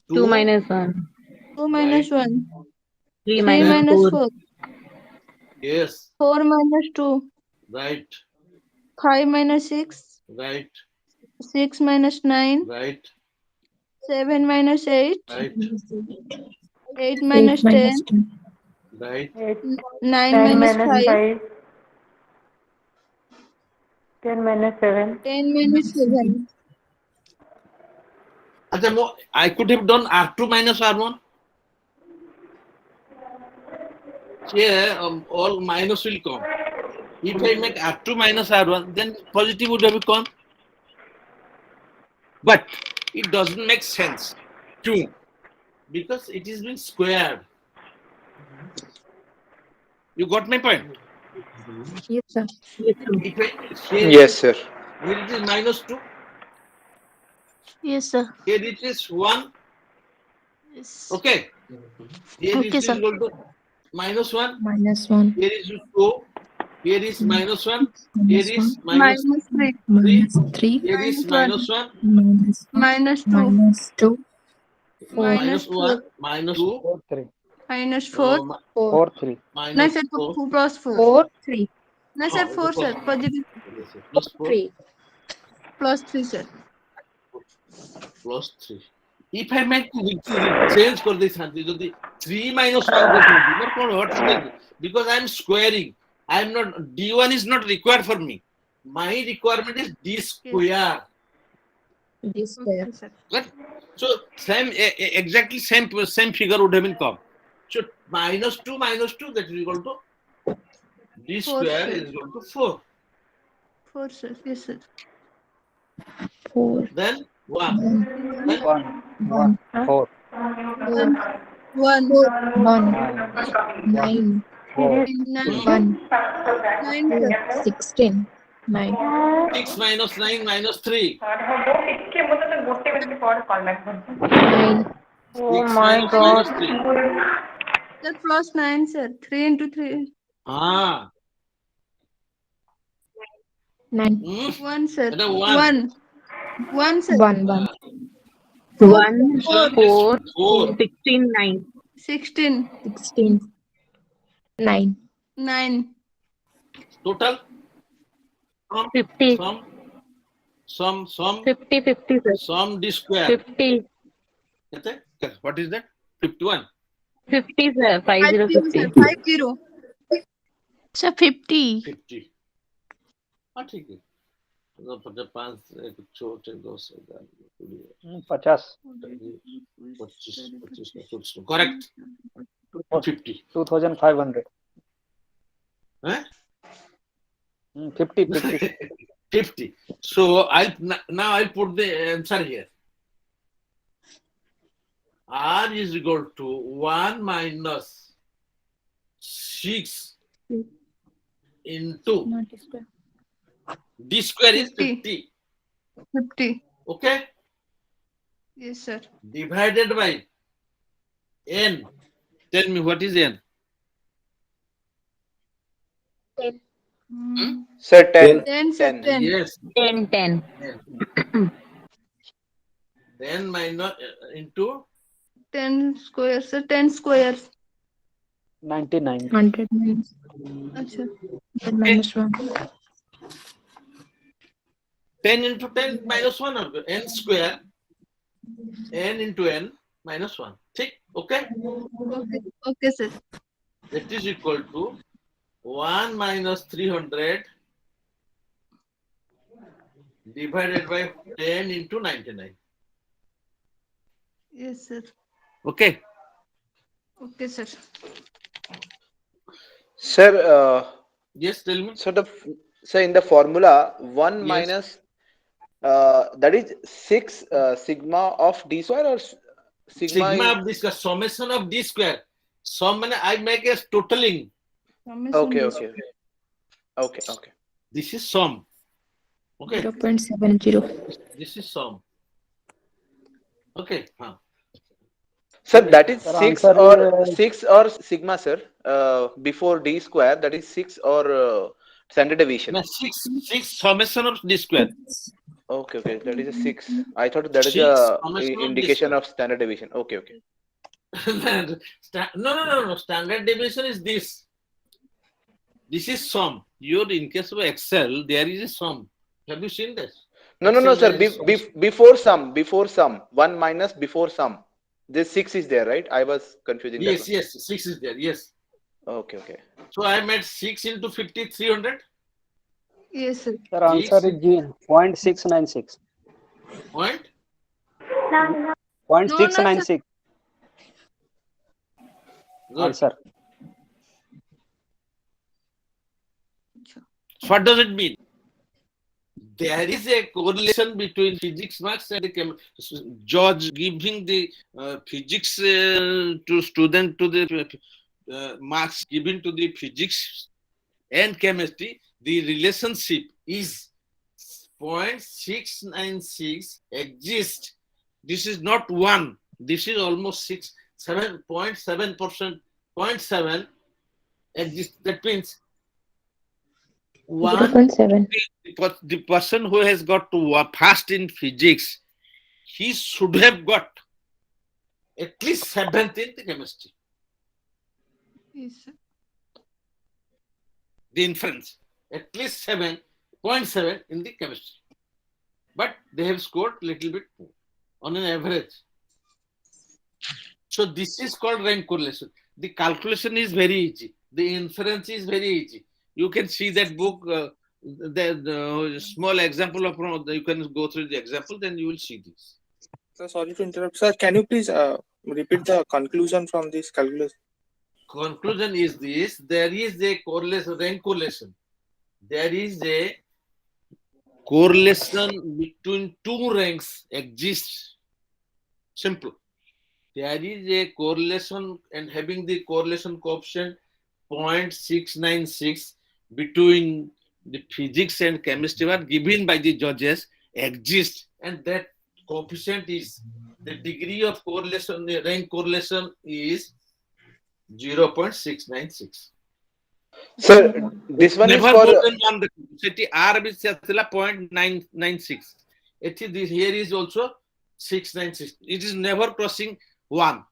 I: 2 minus 1.
F: 2 minus 1.
I: 3
F: 3
I: minus
F: minus
I: 4.
F: 4.
B: Yes.
F: 4 minus 2.
B: Right.
F: 5 minus 6.
B: Right.
F: 6 minus 9.
B: Right.
F: 7 minus 8.
B: Right.
F: 8 minus 10.
B: Right.
F: 9 minus 5.
I: 10 minus 7.
F: 10 minus 7.
B: I could have done R2 minus R1. Here, all minus will come. If I make R2 minus R1, then positive would have come. But it doesn't make sense. 2. Because it is being squared. You got my point?
G: Yes, sir.
A: Yes, sir.
B: Here it is minus 2.
F: Yes, sir.
B: Here it is 1.
F: Yes.
B: Okay. Here
F: Okay,
B: it is
F: sir.
B: equal to minus 1.
G: -1.
B: Here is 2. Here is minus 1. Here is minus
F: Minus 3.
B: 3.
G: -3.
B: Here is
F: Minus
B: minus 1.
F: Minus 2.
G: -2.
F: Minus 4.
B: 1. Minus 2.
J: 4 3.
F: Minus 4.
J: 4 3.
F: No,
B: Minus
F: sir.
B: 4.
F: 2 plus 4.
G: 4, 3.
F: No, sir. 4, sir. Positive.
B: Plus 4.
G: 3.
F: Plus 3, sir.
B: Plus 3. If I make change for this, 3 minus 1 what is it? Because I am squaring. I am not, D1 is not required for me. My requirement is D square.
G: D square.
F: Okay, sir.
B: Right? So same, exactly same figure would have been come. So minus 2 that is equal to D
F: 4,
B: square
F: sir.
B: is equal to 4.
F: 4, sir. Yes, sir.
G: 4.
B: Then 1. Then
J: 1 1 4
F: 1. 1.
G: 1.
J: 9
G: 9.
J: 4
F: 9.
G: 1.
F: 9, sir.
G: 16. 9.
B: 6 minus 9 minus 3.
G: 9.
I: Oh
B: 6
I: my
B: minus
I: God.
B: minus 3.
F: Sir, plus 9, sir. 3 into 3.
B: Ah.
G: 9.
F: 1, sir.
B: Then 1.
F: 1. 1, sir.
G: 1. 1.
I: 1,
F: 4.
I: 4,
B: 4.
I: 16, 9.
F: 16.
G: 16. 9.
F: 9.
B: Total? From
I: 50.
B: Sum
I: 50, 50, sir.
B: sum d square.
I: 50.
B: What is that? 51.
I: 50, sir. 50,
F: 50, sir.
I: 50.
F: 50.
G: Sir, 50.
B: 50. हाँ ठीक है तो 5 छोटे 2 से
J: 50.
B: 25 correct 50
J: 2500.
B: huh?
J: 50, 50.
B: 50 so now I'll put the answer here r is equal to 1 minus 6 into d square is 50
F: 50.
B: okay
F: Yes, sir.
B: divided by n. Tell me what is n?
A: Sir, 10.
F: 10, sir.
A: 10.
F: 10.
B: Yes.
I: 10, 10.
B: Then minus into
F: 10 squares, sir. 10 squares.
J: 99.
G: 100 minus,
F: Acha.
G: 100 minus 1.
B: 10 into 10 minus 1 or n square n into n minus 1. Take, okay?
F: Okay. Okay, sir.
B: That is equal to 1 minus 300 divided by 10 into 99.
F: Yes, sir.
B: Okay.
F: Okay, sir.
A: Sir,
B: Yes, tell me.
A: so in the formula, 1
B: Yes.
A: minus that is 6 sigma of d square or sigma
B: Sigma of this summation of d square. Sum I make as totaling.
A: Okay, okay. Okay, okay.
B: This is sum. Okay.
G: 0.70.
B: This is sum. Okay. Huh.
A: Sir, that is
J: Sir,
A: 6
J: answer
A: or
J: is
A: 6 or sigma, sir. Before d square, that is 6 or standard deviation.
B: No, 6 summation of d square.
A: Okay, okay. That is a 6. I thought that is
B: 6
A: a
B: summation of d
A: indication
B: square.
A: of standard deviation. Okay, okay.
B: No. Standard deviation is this. This is sum. In case of Excel, there is a sum. Have you seen this?
A: No,
B: Excel
A: sir.
B: there is
A: Before sum. 1 minus before sum. This 6 is there, right? I was confusing that one.
B: Yes. 6 is there. Yes.
A: Okay, okay.
B: So I made 6 into 50, 300.
F: Yes, sir.
J: Sir, answer is 0.696.
B: Point?
J: 0.696.
B: Good.
J: Answer.
B: What does it mean? There is a correlation between physics marks and the George giving the physics to student to the marks given to the physics and chemistry. The relationship is 0.696 exists. This is not 1. This is almost 7.7%. 0.7 exists. That means
G: 0.7.
B: the person who has got to first in physics, he should have got at least 7th in the chemistry.
F: Yes, sir.
B: The inference, at least 7.7 in the chemistry. But they have scored little bit more on an average. So this is called rank correlation. The calculation is very easy. The inference is very easy. You can see that book, the small example of, you can go through the example, then you will see this.
L: Sir, sorry to interrupt. Sir, can you please repeat the conclusion from this calculation?
B: Conclusion is this: there is a correlation, rank correlation. There is a correlation between two ranks exists. Simple. There is a correlation and having the correlation coefficient 0.696 between the physics and chemistry were given by the judges exist, and that coefficient is the degree of correlation, the rank correlation is 0.696.
A: Sir, this one is
B: Never
A: for
B: more than 1. The capacity R is 0.996. Here is also 696. It is never crossing 1.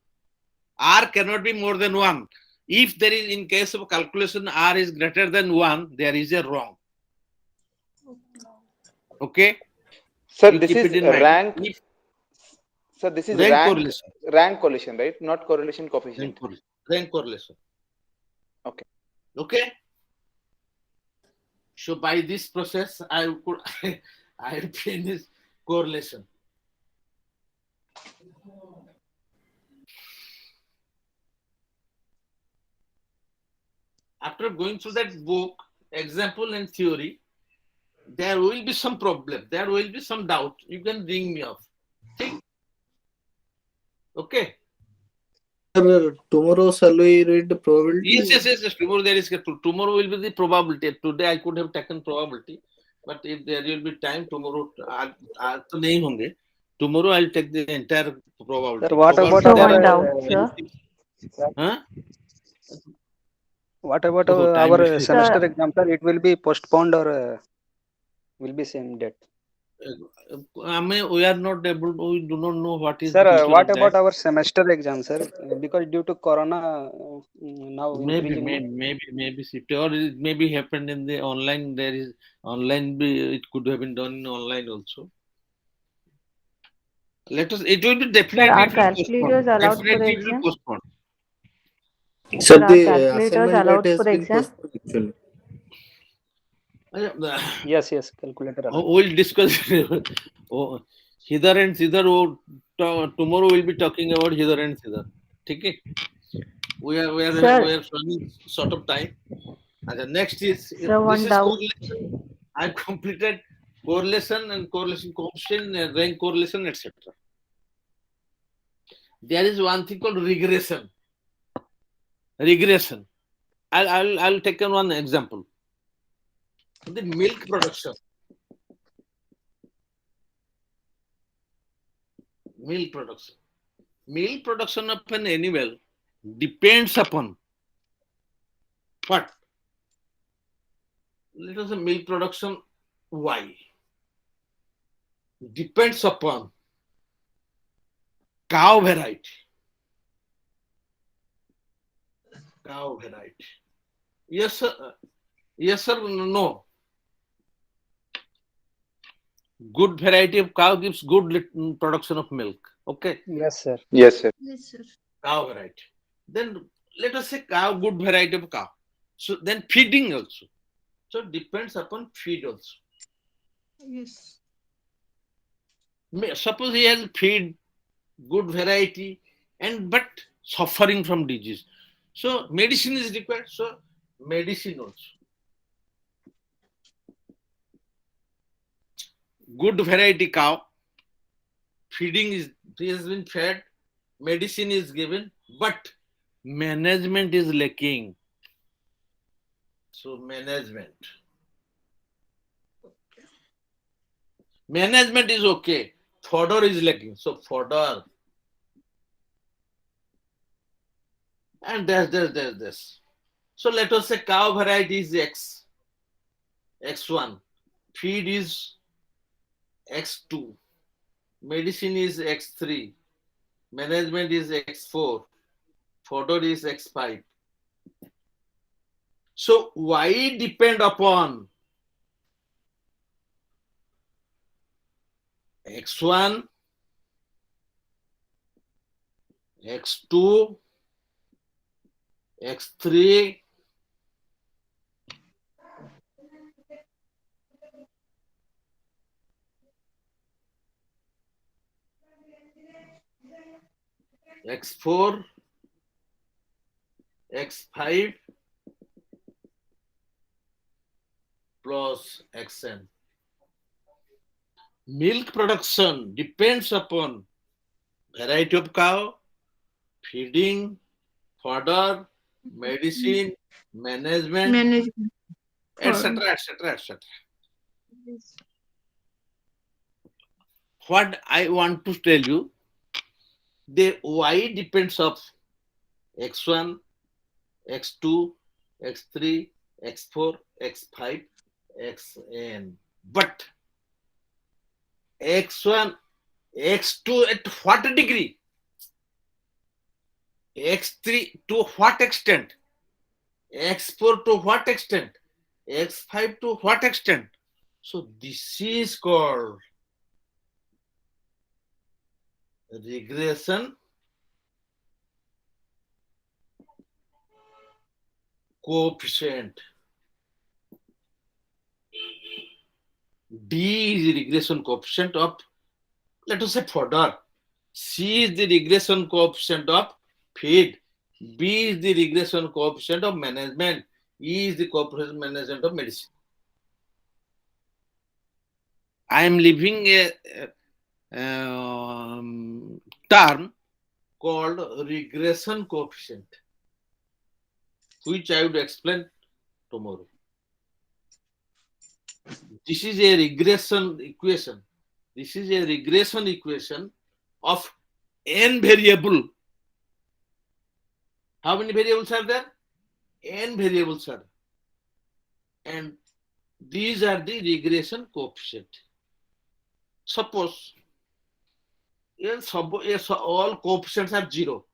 B: R cannot be more than 1. If there is, in case of calculation, R is greater than 1, there is a wrong. Okay?
A: Sir,
B: You
A: this
B: keep
A: is
B: it in mind.
A: rank.
B: If
A: Sir, this is
B: rank
A: rank
B: correlation,
A: rank correlation, right? Not correlation
B: rank
A: coefficient.
B: correlation, rank correlation.
A: Okay.
B: Okay. So by this process, I could I finish correlation. After going through that book, example and theory, there will be some problem. There will be some doubt. You can ring me up. Okay? Okay.
H: Sir, tomorrow shall we read the probability?
B: Yes. Tomorrow there is tomorrow will be the probability. Today I could have taken probability, but if there will be time tomorrow, आज तो नहीं होंगे. Tomorrow I'll take the entire probability.
J: Sir, what about
B: Probability there
J: our
B: are huh?
J: what about
B: Oh, time
J: our
B: is
J: semester exam, sir? It will be postponed or will be same date?
B: we are not able to, we do not know what is
J: Sir,
B: the future
J: what
B: of
J: about
B: that.
J: our semester exam, sir? Because due to corona, now
B: Maybe shift, or it maybe happened in the online. There is online. It could have been done in online also. Let us. It will be definitely.
D: are
B: It will
D: calculators
B: postpone.
D: allowed for the
B: Definitely, it will
D: exam?
B: postpone.
H: Sir,
D: Are
H: the
D: calculators
H: assignment
D: allowed
H: date
D: for
H: has
D: the
H: been
D: exam?
H: postponed actually.
J: Yes, calculator.
B: We'll discuss. Oh, hither and thither. Oh, tomorrow we'll be talking about hither and thither. Okay. We are running short of time. And the next is
D: Sir,
B: this
D: one
B: is
D: doubt.
B: correlation. I've completed correlation and correlation coefficient, rank correlation, etc. There is one thing called regression. Regression. I'll take one example. The milk production. Milk production. Milk production of an animal depends upon what? Let us say milk production Y depends upon cow variety. Cow variety. Yes, sir. Yes, sir. No. Good variety of cow gives good production of milk. Okay.
J: Yes, sir.
A: Yes, sir.
F: Yes, sir.
B: Cow variety. Then let us say cow, good variety of cow. So then feeding also. So it depends upon feed also.
F: Yes.
B: Suppose he has feed, good variety, but suffering from disease. So medicine is required. So medicine also. Good variety cow, feeding is, he has been fed, medicine is given, but management is lacking. So management is okay. Fodder is lacking. So fodder. And there's this. So let us say cow variety is X1. Feed is X2. Medicine is X3. Management is X4. Fodder is X5. So why depend upon X1, X2, X3, X4, X5 plus Xn. Milk production depends upon variety of cow, feeding, fodder, medicine, management, etc.
F: Yes.
B: What I want to tell you, the Y depends of X1, X2, X3, X4, X5, Xn. But X1, X2 at what degree? X3 to what extent? X4 to what extent? X5 to what extent? So this is called regression coefficient. D is the regression coefficient of, let us say, fodder. C is the regression coefficient of feed. B is the regression coefficient of management. E is the coefficient management of medicine. I am leaving a term called regression coefficient, which I would explain tomorrow. This is a regression equation. This is a regression equation of n variable. How many variables are there? N variables are. And these are the regression coefficient. Suppose all coefficients are 0.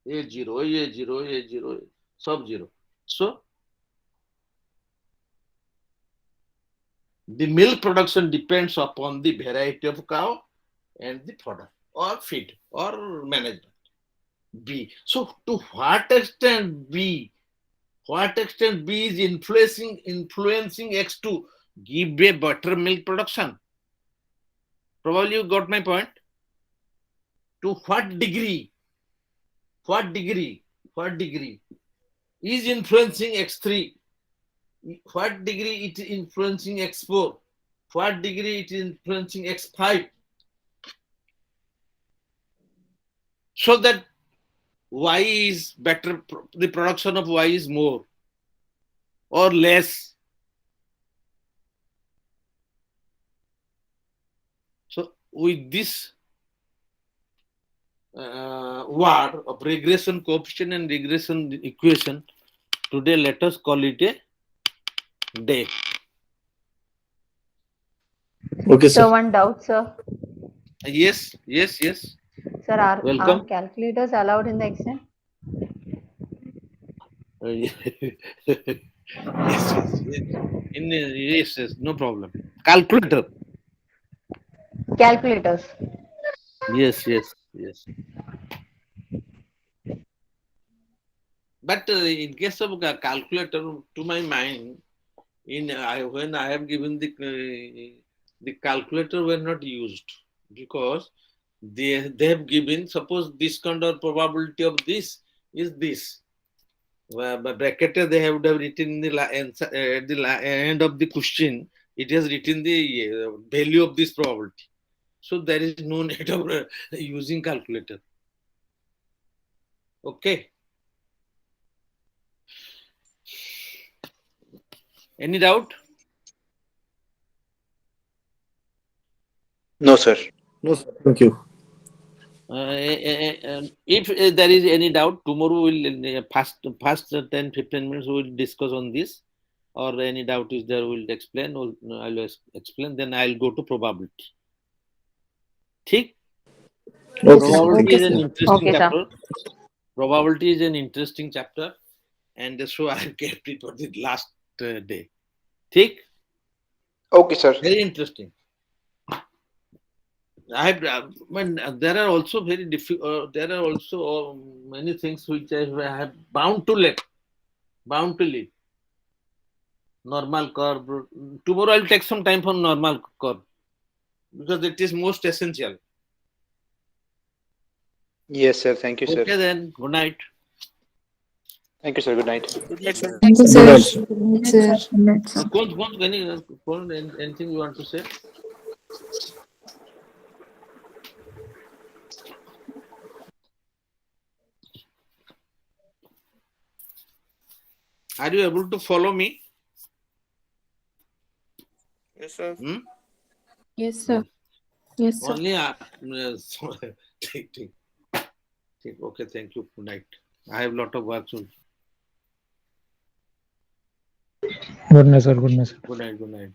B: A0, A0, A0, sub 0. So the milk production depends upon the variety of cow and the fodder or feed or management. B. So to what extent B? What extent B is influencing X to give a better milk production? Probably you got my point. To what degree? What degree is influencing X3? What degree it is influencing X4? What degree it is influencing X5? So that Y is better, the production of Y is more or less. So with this word of regression coefficient and regression equation, today let us call it a day.
H: Okay,
D: So
H: sir.
D: one doubt, sir.
B: Yes.
D: Sir, are
B: Welcome.
D: calculators allowed in the exam?
B: Yes, no problem. Calculator.
D: Calculators.
B: Yes. But in case of a calculator, to my mind, when I have given the calculator were not used, because they have given, suppose this kind of probability of this is this. But bracketed they have written the answer, at the end of the question, it has written the value of this probability. So there is no need of using calculator. Okay. Any doubt?
A: No, sir.
H: No, sir. Thank you.
B: If there is any doubt, tomorrow we'll past 10-15 minutes we'll discuss on this, or any doubt is there we'll explain, or I'll explain, then I'll go to probability. ठीक?
H: Okay,
B: Probability is an
H: sir.
B: interesting
D: Okay, sir.
B: chapter. Probability is an interesting chapter, and so I kept it for the last day. ठीक?
A: Okay, sir.
B: Very interesting. There are also very difficult. There are also many things which I have bound to leave. Normal curve. Tomorrow I'll take some time for normal curve because it is most essential.
A: Yes, sir. Thank you, sir.
B: Okay then. Good night.
A: Thank you, sir. Good night.
L: Good night, sir.
G: Thank you,
H: Good
G: sir.
H: night.
G: Sir.
B: Anything you want to say? Are you able to follow me?
L: Yes, sir.
G: Yes, sir. Yes, sir.
B: Only take. Okay, thank you. Good night. I have a lot of work soon.
K: Good night, sir. Good night, sir.
B: Good night.